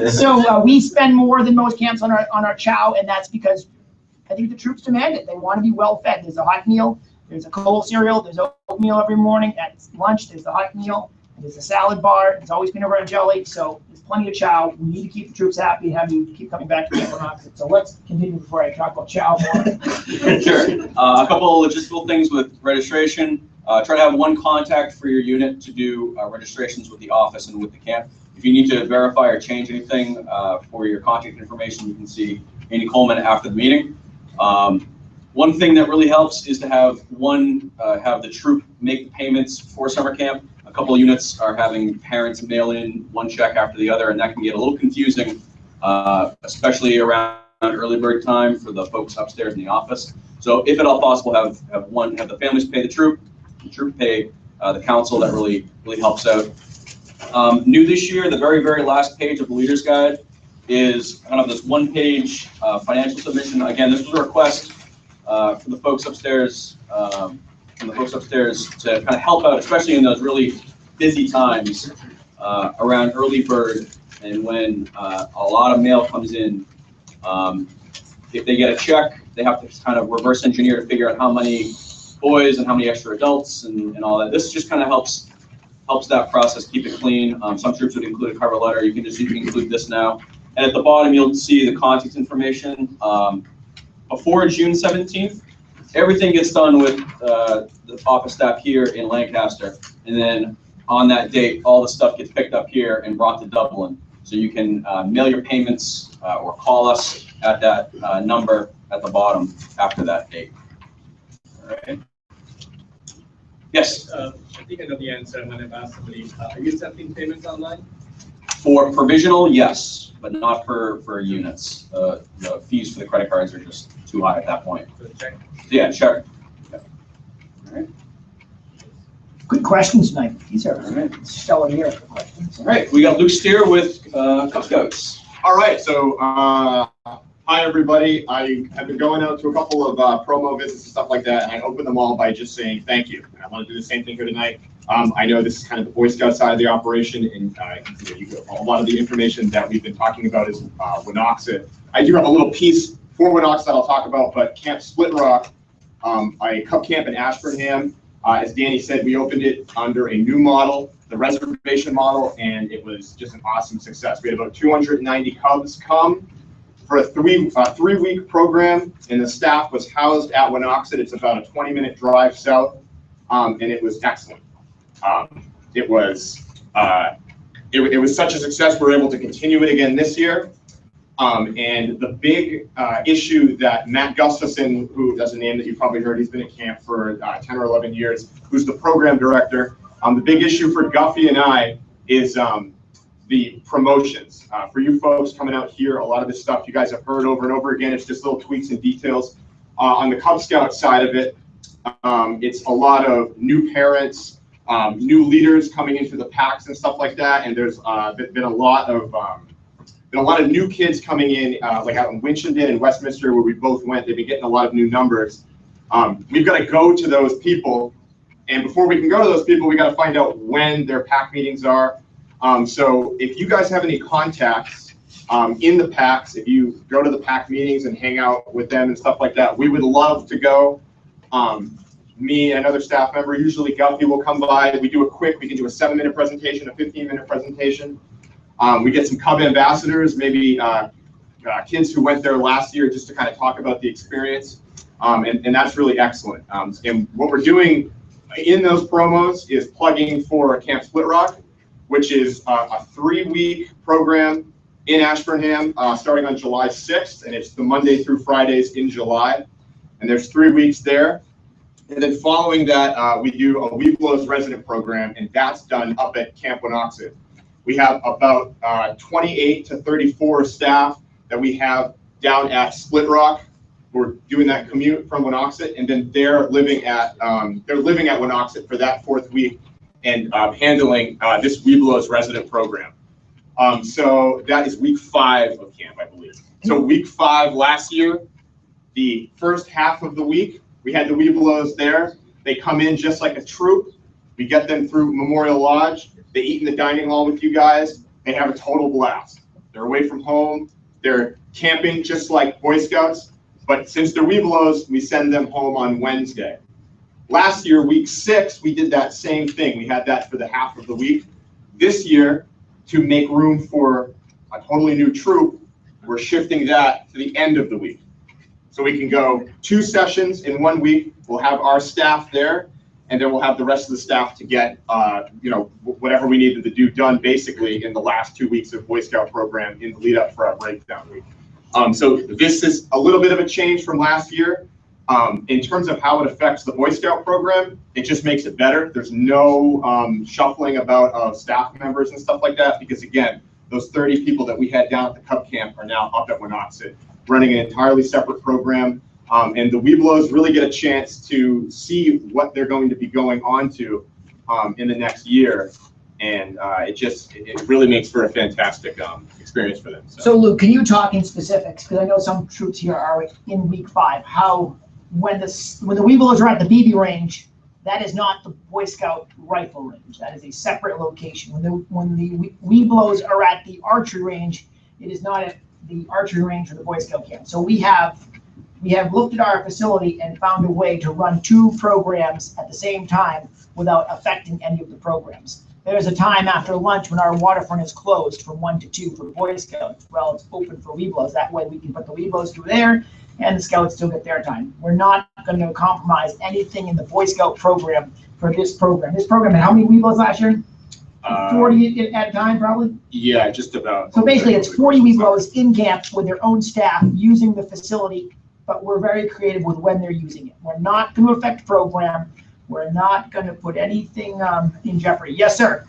So we spend more than most camps on our chow, and that's because I think the troops demand it. They want to be well fed. There's a hot meal, there's a cold cereal, there's oatmeal every morning. At lunch, there's the hot meal, there's a salad bar. There's always peanut butter and jelly. So there's plenty of chow. We need to keep the troops happy and have you keep coming back to Camp Wanocksett. So let's continue before I talk about chow more. Sure. A couple of logistical things with registration. Try to have one contact for your unit to do registrations with the office and with the camp. If you need to verify or change anything for your contact information, you can see Andy Coleman after the meeting. One thing that really helps is to have the troop make the payments for summer camp. A couple of units are having parents mail in one check after the other, and that can get a little confusing, especially around early bird time for the folks upstairs in the office. So if at all possible, have the families pay the troop pay the council. That really helps out. New this year, the very last page of the leader's guide is kind of this one-page financial submission. Again, this was a request from the folks upstairs to kind of help out, especially in those really busy times around early bird and when a lot of mail comes in. If they get a check, they have to kind of reverse engineer to figure out how many boys and how many extra adults and all that. This just kind of helps that process keep it clean. Some troops would include a cover letter. You can include this now. And at the bottom, you'll see the contact information. Before June 17th, everything gets done with the office staff here in Lancaster. And then on that date, all the stuff gets picked up here and brought to Dublin. So you can mail your payments or call us at that number at the bottom after that date. All right. Yes? I think I know the answer. I'm going to ask somebody. Are you accepting payments online? For provisional, yes, but not for units. The fees for the credit cards are just too high at that point. So check. Yeah, check. Yeah. All right. Good questions tonight. These are stellar year for questions. All right, we got Luke Steer with Cub Scouts. All right, so hi everybody. I have been going out to a couple of promo visits and stuff like that, and I open them all by just saying thank you. And I want to do the same thing here tonight. I know this is kind of the Boy Scout side of the operation, and a lot of the information that we've been talking about is Wanocksett. I do have a little piece for Wanocksett I'll talk about, but Camp Split Rock, a Cub camp in Ashburnham. As Danny said, we opened it under a new model, the reservation model, and it was just an awesome success. We had about 290 Cubs come for a three-week program, and the staff was housed at Wanocksett. It's about a 20-minute drive south, and it was excellent. It was such a success. We were able to continue it again this year. And the big issue that Matt Gustafson, who that's a name that you probably heard, he's been at camp for 10 or 11 years, who's the program director. The big issue for Guffey and I is the promotions. For you folks coming out here, a lot of this stuff you guys have heard over and over again. It's just little tweaks and details. On the Cub Scout side of it, it's a lot of new parents, new leaders coming into the packs and stuff like that. And there's been a lot of new kids coming in, like out in Winchendon and Westminster, where we both went. They've been getting a lot of new numbers. We've got to go to those people, and before we can go to those people, we got to find out when their pack meetings are. So if you guys have any contacts in the packs, if you go to the pack meetings and hang out with them and stuff like that, we would love to go. Me and another staff member, usually Guffey, will come by. We can do a 7-minute presentation, a 15-minute presentation. We get some Cub ambassadors, maybe kids who went there last year, just to kind of talk about the experience. And that's really excellent. And what we're doing in those promos is plugging for Camp Split Rock, which is a 3-week program in Ashburnham, starting on July 6th, and it's the Monday through Fridays in July. And there's 3 weeks there. And then following that, we do a Weeblos resident program, and that's done up at Camp Wanocksett. We have about 28 to 34 staff that we have down at Split Rock. We're doing that commute from Wanocksett, and then they're living at Wanocksett for that 4th week and handling this Weeblos resident program. So that is week 5 of camp, I believe. So week 5 last year, the first half of the week, we had the Weeblos there. They come in just like a troop. We get them through Memorial Lodge. They eat in the dining hall with you guys. They have a total blast. They're away from home. They're camping just like Boy Scouts. But since they're Weeblos, we send them home on Wednesday. Last year, week 6, we did that same thing. We had that for the half of the week. This year, to make room for a totally new troop, we're shifting that to the end of the week. So we can go 2 sessions in 1 week. We'll have our staff there, and then we'll have the rest of the staff to get, whatever we needed to do done basically in the last 2 weeks of Boy Scout program in the lead up for our breakdown week. So this is a little bit of a change from last year. In terms of how it affects the Boy Scout program, it just makes it better. There's no shuffling about staff members and stuff like that, because again, those 30 people that we had down at the Cub Camp are now up at Wanocksett, running an entirely separate program. And the Weeblos really get a chance to see what they're going to be going on to in the next year. And it really makes for a fantastic experience for them. So Luke, can you talk in specifics? Because I know some troops here are in week 5. How, when the Weeblos are at the BB range, that is not the Boy Scout rifle range. That is a separate location. When the Weeblos are at the archery range, it is not at the archery range or the Boy Scout camp. So we have looked at our facility and found a way to run 2 programs at the same time without affecting any of the programs. There's a time after lunch when our waterfront is closed from 1 to 2 for Boy Scouts. Well, it's open for Weeblos. That way we can put the Weeblos through there and the Scouts still get their time. We're not going to compromise anything in the Boy Scout program for this program. This program had how many Weeblos last year? 40 at a time, probably? Yeah, just about. So basically, it's 40 Weeblos in camp with their own staff using the facility, but we're very creative with when they're using it. We're not going to affect program. We're not going to put anything in jeopardy. Yes, sir.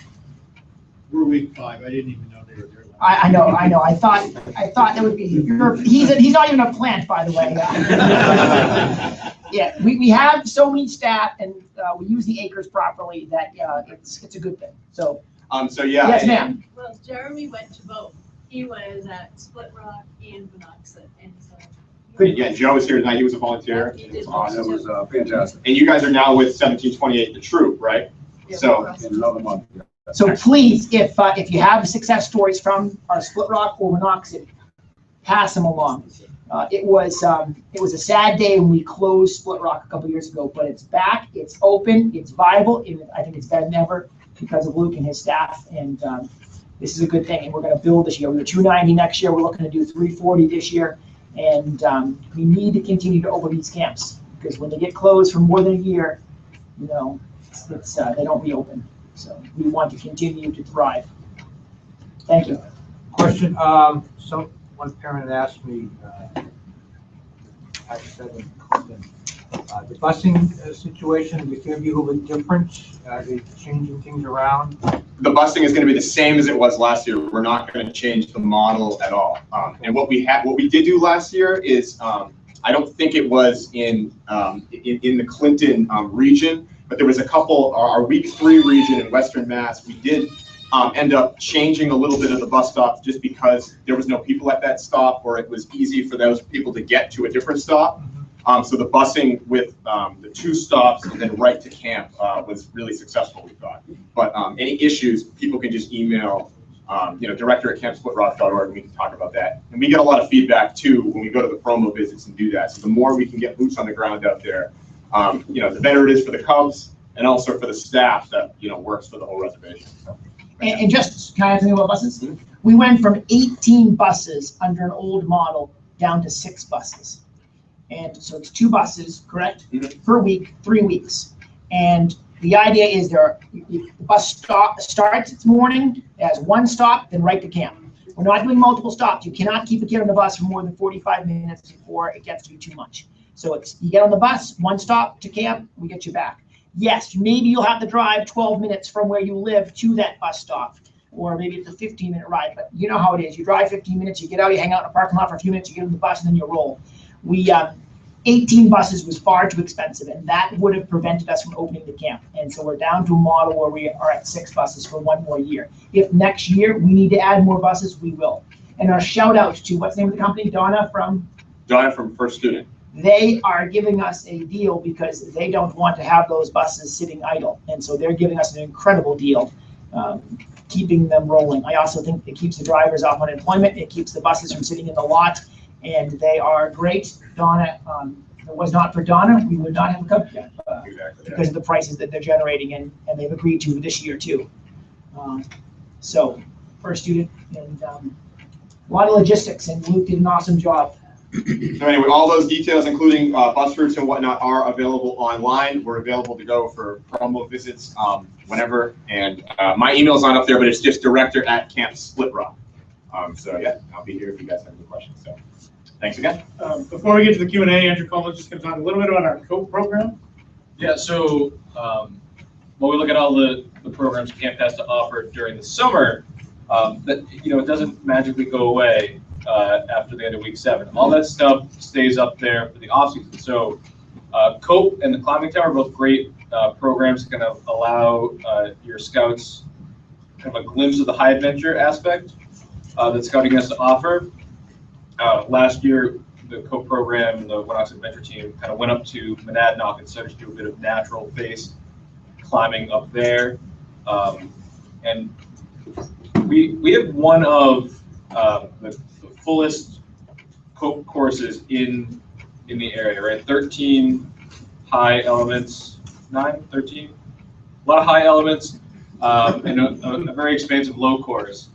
We're week 5. I didn't even know they were there. I know. I thought that would be. He's not even a plant, by the way. Yeah, we have so many staff and we use the acres properly that it's a good thing. So. So yeah. Yes, ma'am. Well, Jeremy went to both. He was at Split Rock and Wanocksett, and so. Yeah, Joe was here tonight. He was a volunteer. He did Awesome. That was fantastic. And you guys are now with 1728, the troop, right? Yeah, So In another month. So please, if you have success stories from our Split Rock or Wanocksett, pass them along. It was a sad day when we closed Split Rock a couple years ago, but it's back, it's open, it's viable. I think it's better than ever because of Luke and his staff, and this is a good thing. And we're going to build this year. We were 290 next year. We're looking to do 340 this year, and we need to continue to open these camps because when they get closed for more than a year, they don't reopen. So we want to continue to thrive. Thank you. Question, one parent asked me, I said, the busing situation, is going to be a little bit different? Are they changing things around? the busing is going to be the same as it was last year. We're not going to change the model at all. And what we did do last year is, I don't think it was in the Clinton region, but there was a couple, our week 3 region in Western Mass, we did end up changing a little bit of the bus stop just because there was no people at that stop, or it was easy for those people to get to a different stop. So the busing with the 2 stops and then right to camp was really successful, we thought. But any issues, people can just email director@campsplitrock.org, and we can talk about that. And we get a lot of feedback too when we go to the promo visits and do that. So the more we can get boots on the ground out there, the better it is for the Cubs and also for the staff that works for the whole reservation. So, and just kind of think about buses. We went from 18 buses under an old model down to 6 buses. And so it's 2 buses, correct? Per week, 3 weeks. And the idea is the bus starts its morning, has 1 stop, then right to camp. We're not doing multiple stops. You cannot keep a kid on the bus for more than 45 minutes before it gets to be too much. So it's, you get on the bus, 1 stop to camp, we get you back. Yes, maybe you'll have to drive 12 minutes from where you live to that bus stop, or maybe it's a 15-minute ride, but you know how it is. You drive 15 minutes, you get out, you hang out in a parking lot for a few minutes, you get on the bus, and then you roll. 18 buses was far too expensive, and that would have prevented us from opening the camp. And so we're down to a model where we are at 6 buses for 1 more year. If next year we need to add more buses, we will. And our shout out to, what's the name of the company? Donna from First Student. They are giving us a deal because they don't want to have those buses sitting idle. And so they're giving us an incredible deal, keeping them rolling. I also think it keeps the drivers off unemployment. It keeps the buses from sitting in the lot. And they are great. Donna, if it was not for Donna, we would not have a company because of the prices that they're generating, and they've agreed to this year too. So, First Student, and a lot of logistics, and Luke did an awesome job. So anyway, all those details, including bus routes and whatnot, are available online. We're available to go for promo visits whenever. And my email's not up there, but it's just director@Camp Split Rock. So yeah, I'll be here if you guys have any questions. So thanks again. Before we get to the Q&A, Andrew Coleman's just going to talk a little bit about our COPE program. Yeah, so when we look at all the programs camp has to offer during the summer, that it doesn't magically go away after the end of week 7. All that stuff stays up there for the off season. So COPE and the climbing tower are both great programs that kind of allow your scouts kind of a glimpse of the high adventure aspect that scouting has to offer. Last year, the COPE program and the Wanocksett Adventure team kind of went up to Monadnock and started to do a bit of natural face climbing up there. And we have one of the fullest COPE courses in the area, right? 13 high elements, 13? A lot of high elements, and a very expansive low course.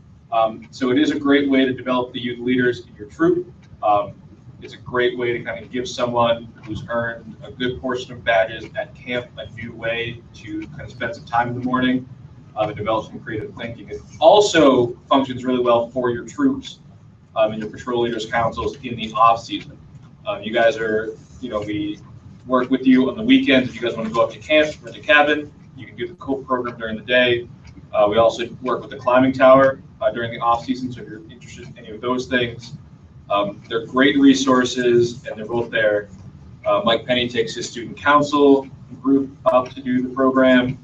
So it is a great way to develop the youth leaders in your troop. It's a great way to kind of give someone who's earned a good portion of badges at camp a new way to kind of spend some time in the morning and develop some creative thinking. It also functions really well for your troops and your patrol leaders councils in the off season. You guys are, we work with you on the weekends. If you guys want to go up to camp, rent a cabin, you can do the COPE program during the day. We also work with the climbing tower during the off season. So if you're interested in any of those things, they're great resources, and they're both there. Mike Penny takes his student council group up to do the program.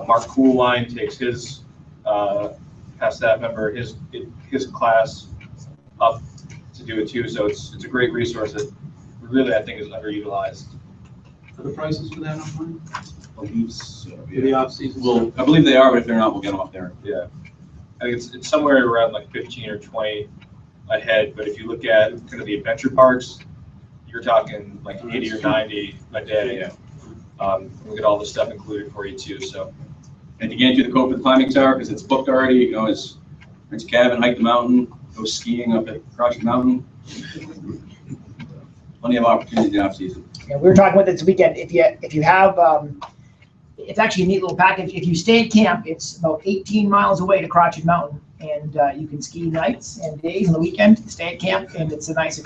Mark Coolline takes his past staff member, his class up to do it too. So it's a great resource that really I think is underutilized. Are the prices for that online? I believe so. For the off season? Well, I believe they are, but if they're not, we'll get them up there. Yeah, I think it's somewhere around like 15 or 20 ahead. But if you look at kind of the adventure parks, you're talking like 80 or 90 a day. Yeah. We'll get all the stuff included for you too. So, and you can't do the COPE with climbing tower because it's booked already. You can always rent a cabin, hike the mountain, go skiing up at Crotched Mountain. Plenty of opportunity in the off season. And we were talking about this weekend. If you have, it's actually a neat little package. If you stay at camp, it's about 18 miles away to Crotched Mountain, and you can ski nights and days on the weekend. Stay at camp, and it's a nice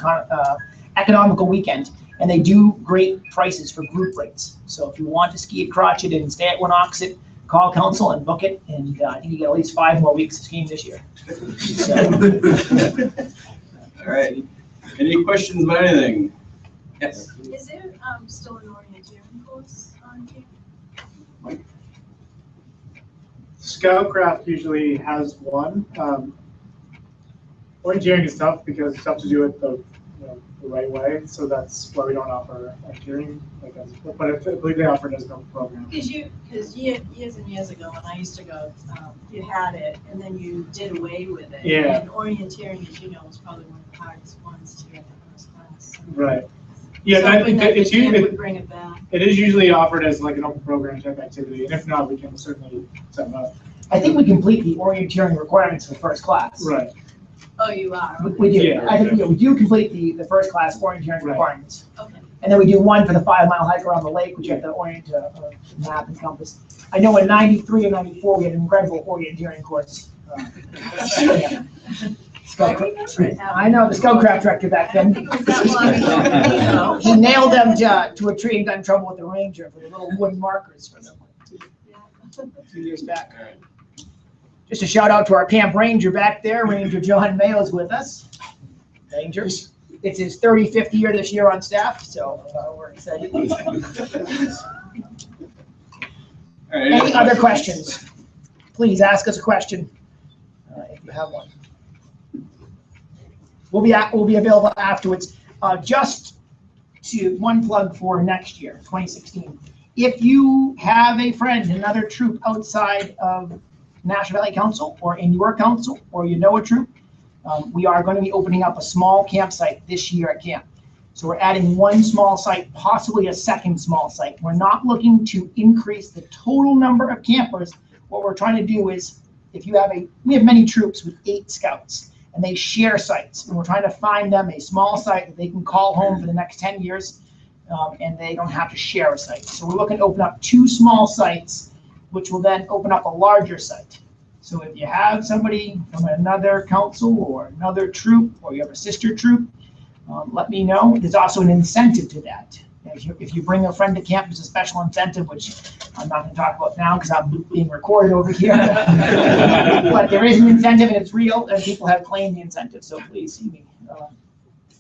economical weekend. And they do great prices for group rates. So if you want to ski at Crotched and stay at Wanocksett, call council and book it. And I think you get at least 5 more weeks of skiing this year. So. All right. Any questions about anything? Yes. Is there still an orienteering course on camp? Mike? Scoutcraft usually has one. Orienteering is tough because it's tough to do it the right way, so that's why we don't offer orienteering. But I believe they offer it as a program. Because years and years ago, when I used to go, you had it, and then you did away with it. Yeah. And orienteering, as you know, was probably one of the hardest ones to get in first class. Right. Yeah, So I think that it's usually would bring it back. it is usually offered as like an open program type activity, and if not, we can certainly set them up. I think we complete the orienteering requirements for first class. Right. Oh, you are? We do. Yeah. I think we do complete the first class orienteering requirements. Okay. And then we do one for the 5-mile hike around the lake, which you have to orient map and compass. I know in 93 and 94, we had an incredible orienteering course. Yeah. I know, the Scoutcraft director back then. He nailed them to a tree and got in trouble with the ranger for the little wooden markers for them a few years back. Just a shout out to our camp ranger back there. Ranger John Mayo is with us. Rangers. It's his 35th year this year on staff, so we're excited. Any other questions? Please ask us a question if you have one. We'll be available afterwards. Just to one plug for next year, 2016. If you have a friend, another troop outside of National Valley Council or in your council, or you know a troop, we are going to be opening up a small campsite this year at camp. So we're adding one small site, possibly a second small site. We're not looking to increase the total number of campers. What we're trying to do is, we have many troops with 8 scouts, and they share sites. And we're trying to find them a small site that they can call home for the next 10 years, and they don't have to share a site. So we're looking to open up 2 small sites, which will then open up a larger site. So if you have somebody from another council or another troop, or you have a sister troop, let me know. There's also an incentive to that. If you bring a friend to camp, there's a special incentive, which I'm not going to talk about now because I'm being recorded over here. But there is an incentive, and it's real, and people have claimed the incentive, so please see me.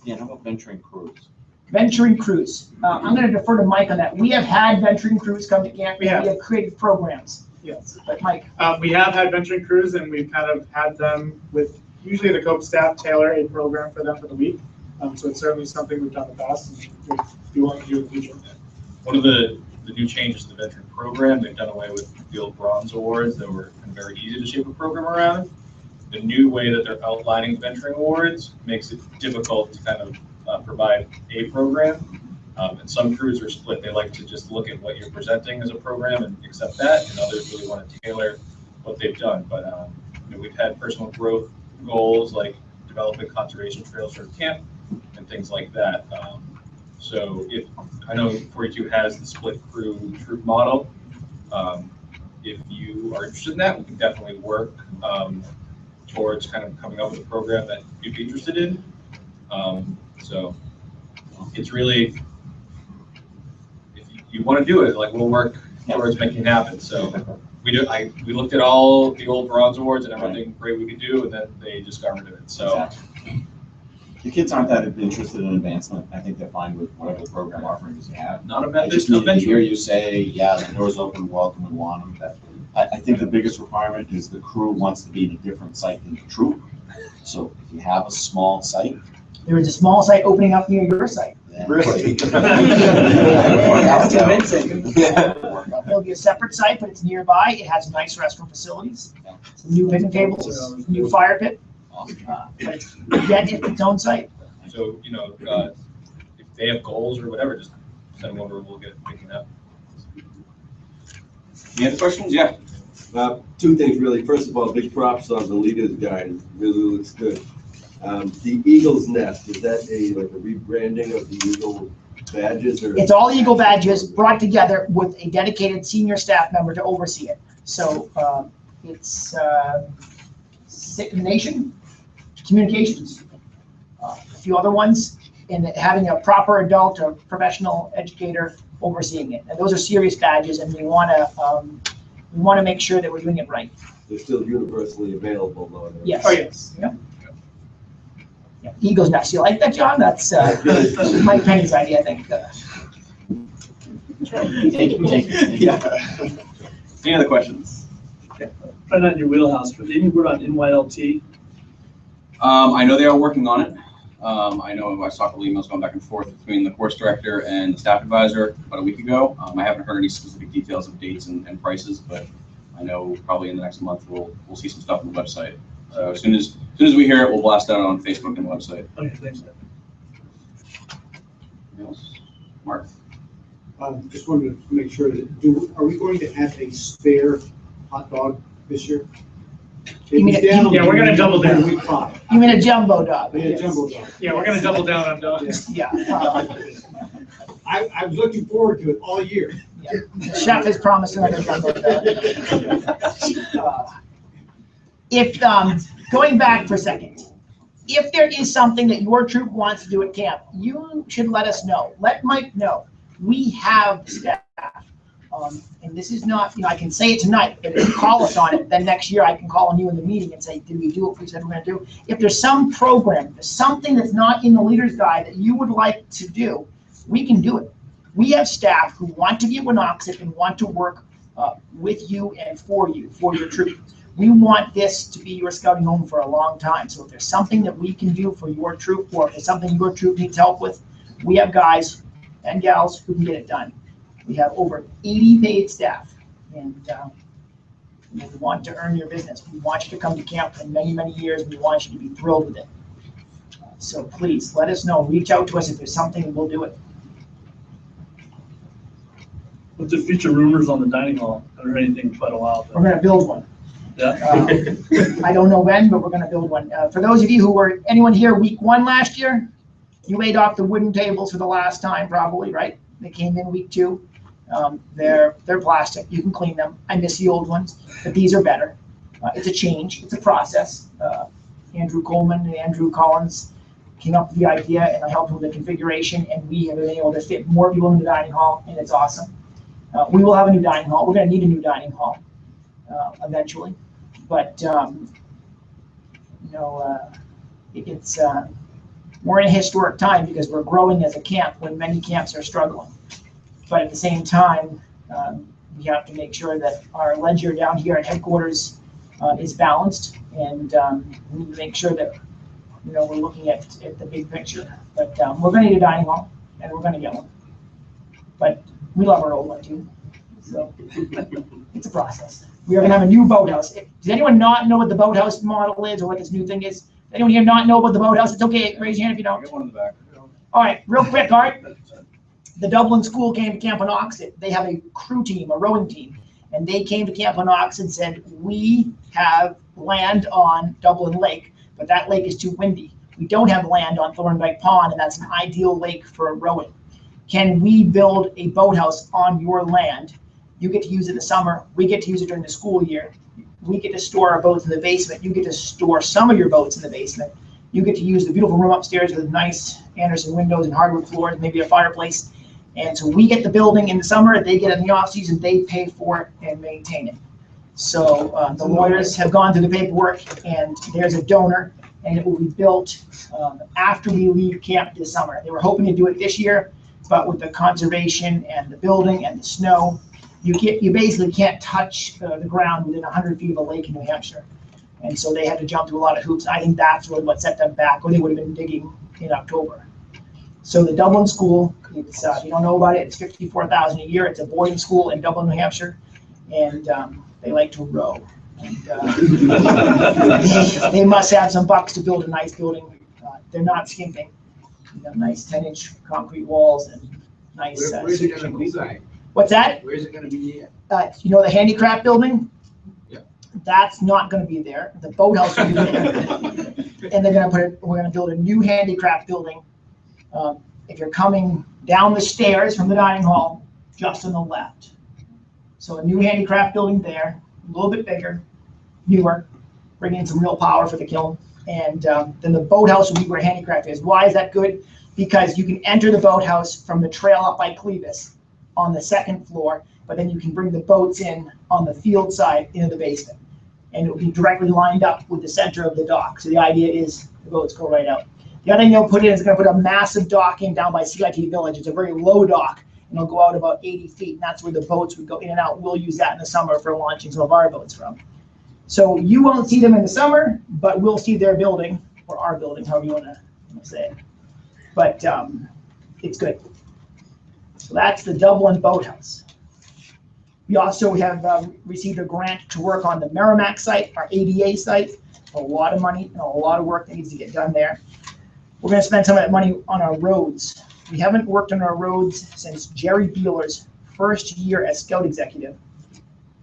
Yeah, how about venturing crews? Venturing crews. I'm going to defer to Mike on that. We have had venturing crews come to camp. We have created programs. Yes. But Mike. We have had venturing crews, and we've kind of had them with, usually the COPE staff tailor a program for them for the week. So it's certainly something we've done in the past, and we want to do in the future. One of the new changes to the veteran program, they've done away with the old bronze awards that were kind of very easy to shape a program around. The new way that they're outlining venturing awards makes it difficult to kind of provide a program. And some crews are split. They like to just look at what you're presenting as a program and accept that, and others really want to tailor what they've done. But we've had personal growth goals like developing conservation trails for camp and things like that. So if I know 42 has the split crew troop model, if you are interested in that, we can definitely work towards kind of coming up with a program that you'd be interested in. So it's really, if you want to do it, like we'll work towards making it happen. So we looked at all the old bronze awards and everything great we could do, and then they just got rid of it. So. Exactly. The kids aren't that interested in advancement. I think they're fine with whatever program offerings you have. Not a I method. just need to hear you say, yeah, the door's open, welcome, we want them. I think the biggest requirement is the crew wants to be in a different site than the troop. So if you have a small site. There is a small site opening up near your site. Really? There'll be a separate site, but it's nearby. It has nice restroom facilities, some new picnic tables, new fire pit. But yet it's its own site. So, if they have goals or whatever, just send them over, we'll get it picking up. Any other questions? Yeah. 2 things really. First of all, big props on the leader's guide. It really looks good. The Eagle's Nest, is that a rebranding of the Eagle badges? Or? It's all Eagle badges brought together with a dedicated senior staff member to oversee it. So it's Nation Communications, a few other ones, and having a proper adult or professional educator overseeing it. And those are serious badges, and we want to make sure that we're doing it right. They're still universally available, though. Yes. Oh, yes. Yep. Yeah. Eagle's Nest. You like that, John? That's Mike Penny's idea, I think. Any other questions? Right on your wheelhouse, but any word on NYLT? I know they are working on it. I know I saw a couple emails going back and forth between the course director and the staff advisor about a week ago. I haven't heard any specific details of dates and prices, but I know probably in the next month we'll see some stuff on the website. So as soon as we hear it, we'll blast it out on Facebook and the website. Okay, thanks. Anything else? Mark? Just wanted to make sure that, are we going to have a spare hot dog this year? You mean Yeah, we're gonna double down. Week 5. You mean a jumbo dog? Yeah, jumbo dog. Yeah, we're gonna double down on dogs. Yeah. I was looking forward to it all year. Yeah. The chef has promised another jumbo. If, going back for a second, if there is something that your troop wants to do at camp, you should let us know. Let Mike know. We have staff. And this is not, I can say it tonight, but if you call us on it, then next year I can call on you in the meeting and say, did we do what we said we're going to do? If there's some program, there's something that's not in the leader's guide that you would like to do, we can do it. We have staff who want to be at Wanocksett and want to work with you, for your troop. We want this to be your scouting home for a long time. So if there's something that we can do for your troop, or if there's something your troop needs help with, we have guys and gals who can get it done. We have over 80 paid staff, and we want to earn your business. We want you to come to camp for many, many years. We want you to be thrilled with it. So please let us know. Reach out to us if there's something, we'll do it. What's the future rumors on the dining hall? I haven't heard anything for quite a while. We're going to build one. Yeah. I don't know when, but we're going to build one. For those of you who were, anyone here week 1 last year, you laid off the wooden tables for the last time, probably, right? They came in week 2. They're plastic. You can clean them. I miss the old ones, but these are better. It's a change. It's a process. Andrew Coleman and Andrew Collins came up with the idea, and I helped with the configuration, and we have been able to fit more people in the dining hall, and it's awesome. We will have a new dining hall. We're going to need a new dining hall eventually, but it's we're in a historic time because we're growing as a camp when many camps are struggling. But at the same time, we have to make sure that our ledger down here at headquarters is balanced, and we need to make sure that we're looking at the big picture. But we're going to need a dining hall, and we're going to get one. But we love our old one too, so it's a process. We are going to have a new boathouse. Does anyone not know what the boathouse model is or what this new thing is? Does anyone here not know about the boathouse? It's okay. Raise your hand if you don't. Get one in the back. All right, real quick, Art. The Dublin school came to Camp Wanocksett. They have a crew team, a rowing team, and they came to Camp Wanocksett and said, we have land on Dublin Lake, but that lake is too windy. We don't have land on Thorndike Pond, and that's an ideal lake for rowing. Can we build a boathouse on your land? You get to use it in the summer. We get to use it during the school year. We get to store our boats in the basement. You get to store some of your boats in the basement. You get to use the beautiful room upstairs with nice Anderson windows and hardwood floors, maybe a fireplace. And so we get the building in the summer, they get it in the off season, they pay for it and maintain it. So the lawyers have gone through the paperwork, and there's a donor, and it will be built after we leave camp this summer. They were hoping to do it this year, but with the conservation and the building and the snow, you basically can't touch the ground within 100 feet of a lake in New Hampshire. And so they had to jump through a lot of hoops. I think that's really what set them back, or they would have been digging in October. So the Dublin school, it's you don't know about it, it's $54,000 a year. It's a boarding school in Dublin, New Hampshire, and they like to row. And, they must have some bucks to build a nice building. They're not skimping. Nice 10-inch concrete walls and nice. Where's it going to be by? What's that? Where's it going to be at? The handicraft building? Yeah. That's not going to be there. The boathouse will be there. And they're going to we're going to build a new handicraft building. If you're coming down the stairs from the dining hall, just on the left. So a new handicraft building there, a little bit bigger, newer, bringing in some real power for the kiln. And then the boathouse will be where handicraft is. Why is that good? Because you can enter the boathouse from the trail up by Clevis on the 2nd floor, but then you can bring the boats in on the field side into the basement. And it will be directly lined up with the center of the dock. So the idea is the boats go right out. The other thing they'll put in is going to put a massive dock in down by CIT Village. It's a very low dock, and it'll go out about 80 feet, and that's where the boats would go in and out. We'll use that in the summer for launching some of our boats from. So you won't see them in the summer, but we'll see their building, or our building, however you want to say it. But it's good. So that's the Dublin Boathouse. We also have received a grant to work on the Merrimack site, our ADA site. A lot of money and a lot of work that needs to get done there. We're going to spend some of that money on our roads. We haven't worked on our roads since Jerry Beeler's first year as Scout Executive.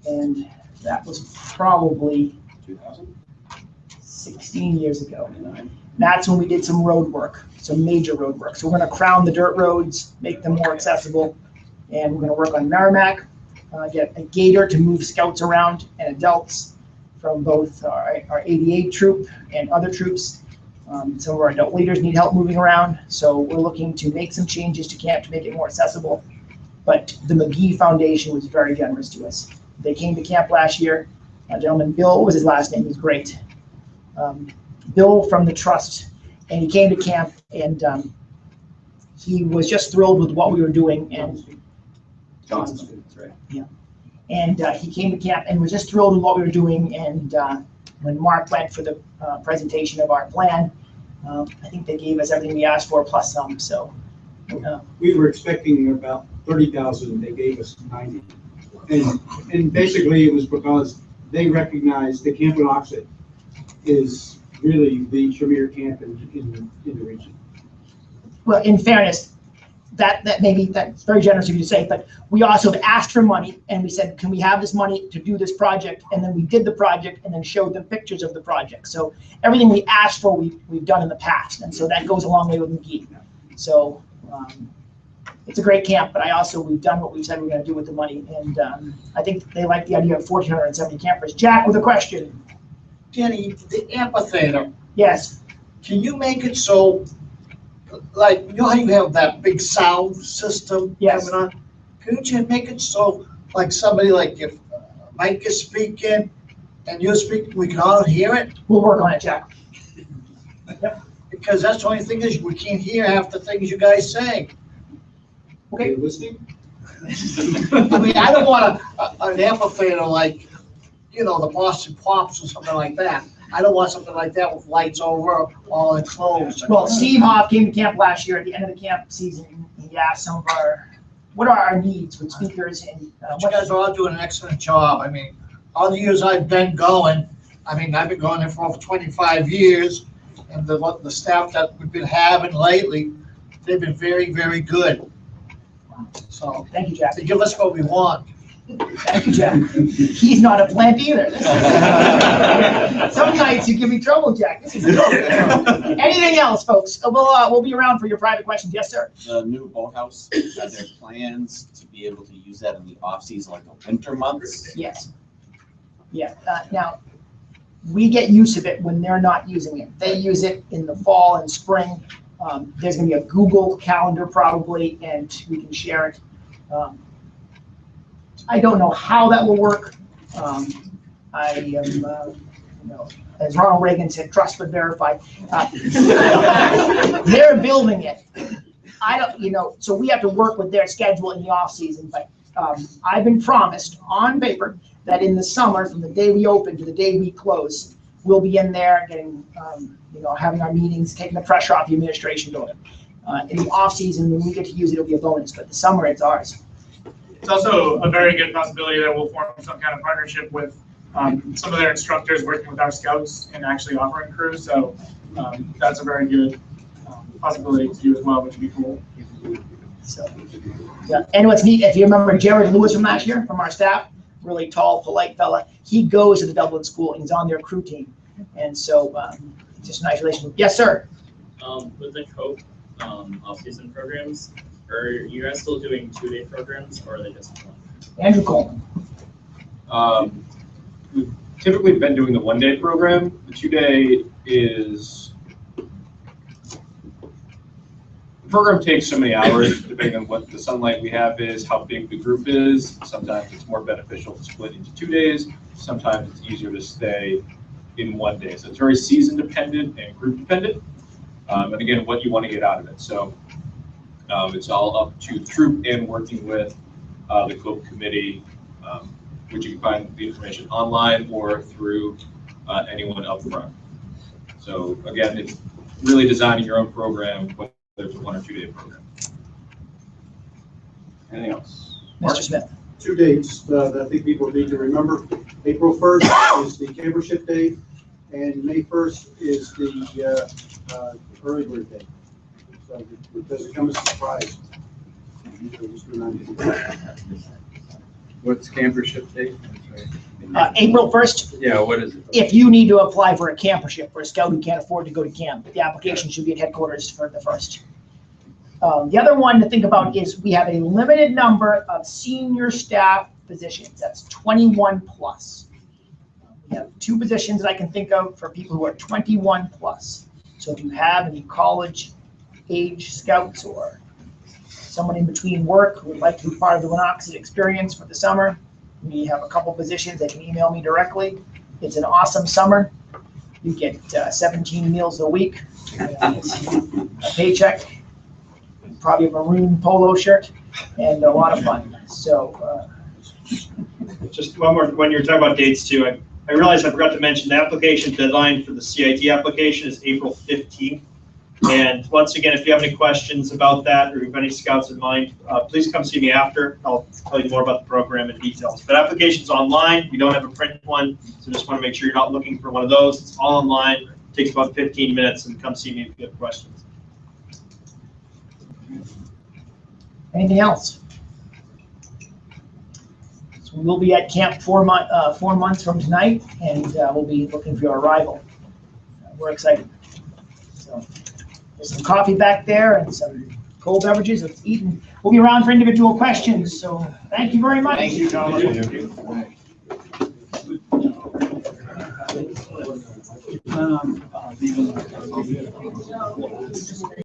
And that was probably 16 years ago. That's when we did some road work, some major road work. So we're gonna crown the dirt roads, make them more accessible, and we're gonna work on Merrimack, get a gator to move scouts around and adults from both our 88 troop and other troops. Some of our adult leaders need help moving around, so we're looking to make some changes to camp to make it more accessible. But the McGee Foundation was very generous to us. They came to camp last year. A gentleman, Bill was his last name, he was great. Bill from the trust, and he came to camp, and he was just thrilled with what we were doing. And Johnson, that's right. Yeah. And he came to camp and was just thrilled with what we were doing. And when Mark went for the presentation of our plan, I think they gave us everything we asked for plus some. So We were expecting about 30,000, they gave us 90. And basically it was because they recognized that Camp Wanocksett is really the premier camp in the region. well, in fairness, that's very generous of you to say, but we also have asked for money, and we said, can we have this money to do this project? And then we did the project and then showed them pictures of the project. So everything we asked for, we've done in the past. And so that goes a long way with McGee. So it's a great camp, but we've done what we said we we're gonna do with the money. And I think they like the idea of 1,470 campers. Jack with a question. Jenny, the amphitheater, Yes. can you make it so, like, you know how you have that big sound system? Yes. coming on? Couldn't you make it so, like, somebody, like, if Mike is speaking and you're speaking, we can all hear it? We'll work on it, Jack. Because that's the only thing is, we can't hear half the things you guys say. Okay. Listening? I mean, I don't want an amphitheater like, you know, the Boston Pops or something like that. I don't want something like that with lights over, all enclosed. Well, Steve Hoff came to camp last year at the end of the camp season. He asked some of what are our needs with speakers and You guys are all doing an excellent job. I mean, all the years I've been going, I mean, I've been going there for over 25 years, and the staff that we've been having lately, they've been very, very good. So, thank you, Jack. They give us what we want. Thank you, Jack. He's not a plant either. Some nights you give me trouble, Jack. This is anything else, folks? We'll be around for your private questions. Yes, sir. The new boathouse, are there plans to be able to use that in the off-season, like the winter months? Yes. Yeah. Now, we get use of it when they're not using it. They use it in the fall and spring. There's going to be a Google Calendar probably, and we can share it. I don't know how that will work. I am, as Ronald Reagan said, trust but verify. They're building it. I don't, so we have to work with their schedule in the off season. But I've been promised on paper that in the summer, from the day we open to the day we close, we'll be in there getting, having our meetings, taking the pressure off the administration doing it. In the off season, when we get to use it, it'll be a bonus. But the summer, it's ours. It's also a very good possibility that we'll form some kind of partnership with some of their instructors working with our scouts and actually offering crews. So that's a very good possibility to do as well, which would be cool. So, yeah. And what's neat, if you remember Jared Lewis from last year, from our staff, really tall, polite fella, he goes to the Dublin school and he's on their crew team. And so it's just a nice relationship. Yes, sir. With the COPE off-season programs, are you guys still doing 2-day programs, or are they just one? Andrew Coleman. We've typically been doing the 1-day program. The 2-day is, the program takes so many hours depending on what the sunlight we have is, how big the group is. Sometimes it's more beneficial to split into 2 days. Sometimes it's easier to stay in 1 day. So it's very season dependent and group dependent. And again, what you want to get out of it. So it's all up to the troop and working with the COPE committee, which you can find the information online or through anyone up front. So again, it's really designing your own program, whether it's a 1 or 2 day program. Anything else? Mr. Smith. 2 dates that I think people need to remember. April 1st is the camper ship day, and May 1st is the early bird day. So it doesn't come as a surprise. So just remind you. What's campership date? April 1st, Yeah, what is it? if you need to apply for a campership for a scout who can't afford to go to camp, the application should be at headquarters for the 1st. The other one to think about is we have a limited number of senior staff positions. That's 21 plus. We have 2 positions that I can think of for people who are 21 plus. So if you have any college age scouts or someone in between work who would like to be part of the Wanocksett Experience for the summer, we have a couple positions. They can email me directly. It's an awesome summer. You get 17 meals a week, a paycheck, probably a maroon polo shirt, and a lot of fun. So, Just one more, when you're talking about dates too, I realized I forgot to mention the application deadline for the CIT application is April 15th. And once again, if you have any questions about that or you have any scouts in mind, please come see me after. I'll tell you more about the program and details. But application's online. We don't have a print one, so just want to make sure you're not looking for one of those. It's all online. It takes about 15 minutes, and come see me if you have questions. anything else? So we'll be at camp 4 months from tonight, and we'll be looking for your arrival. We're excited. So there's some coffee back there and some cold beverages. Let's eat, and we'll be around for individual questions. So thank you very much. Thank you, Thomas. Thank you.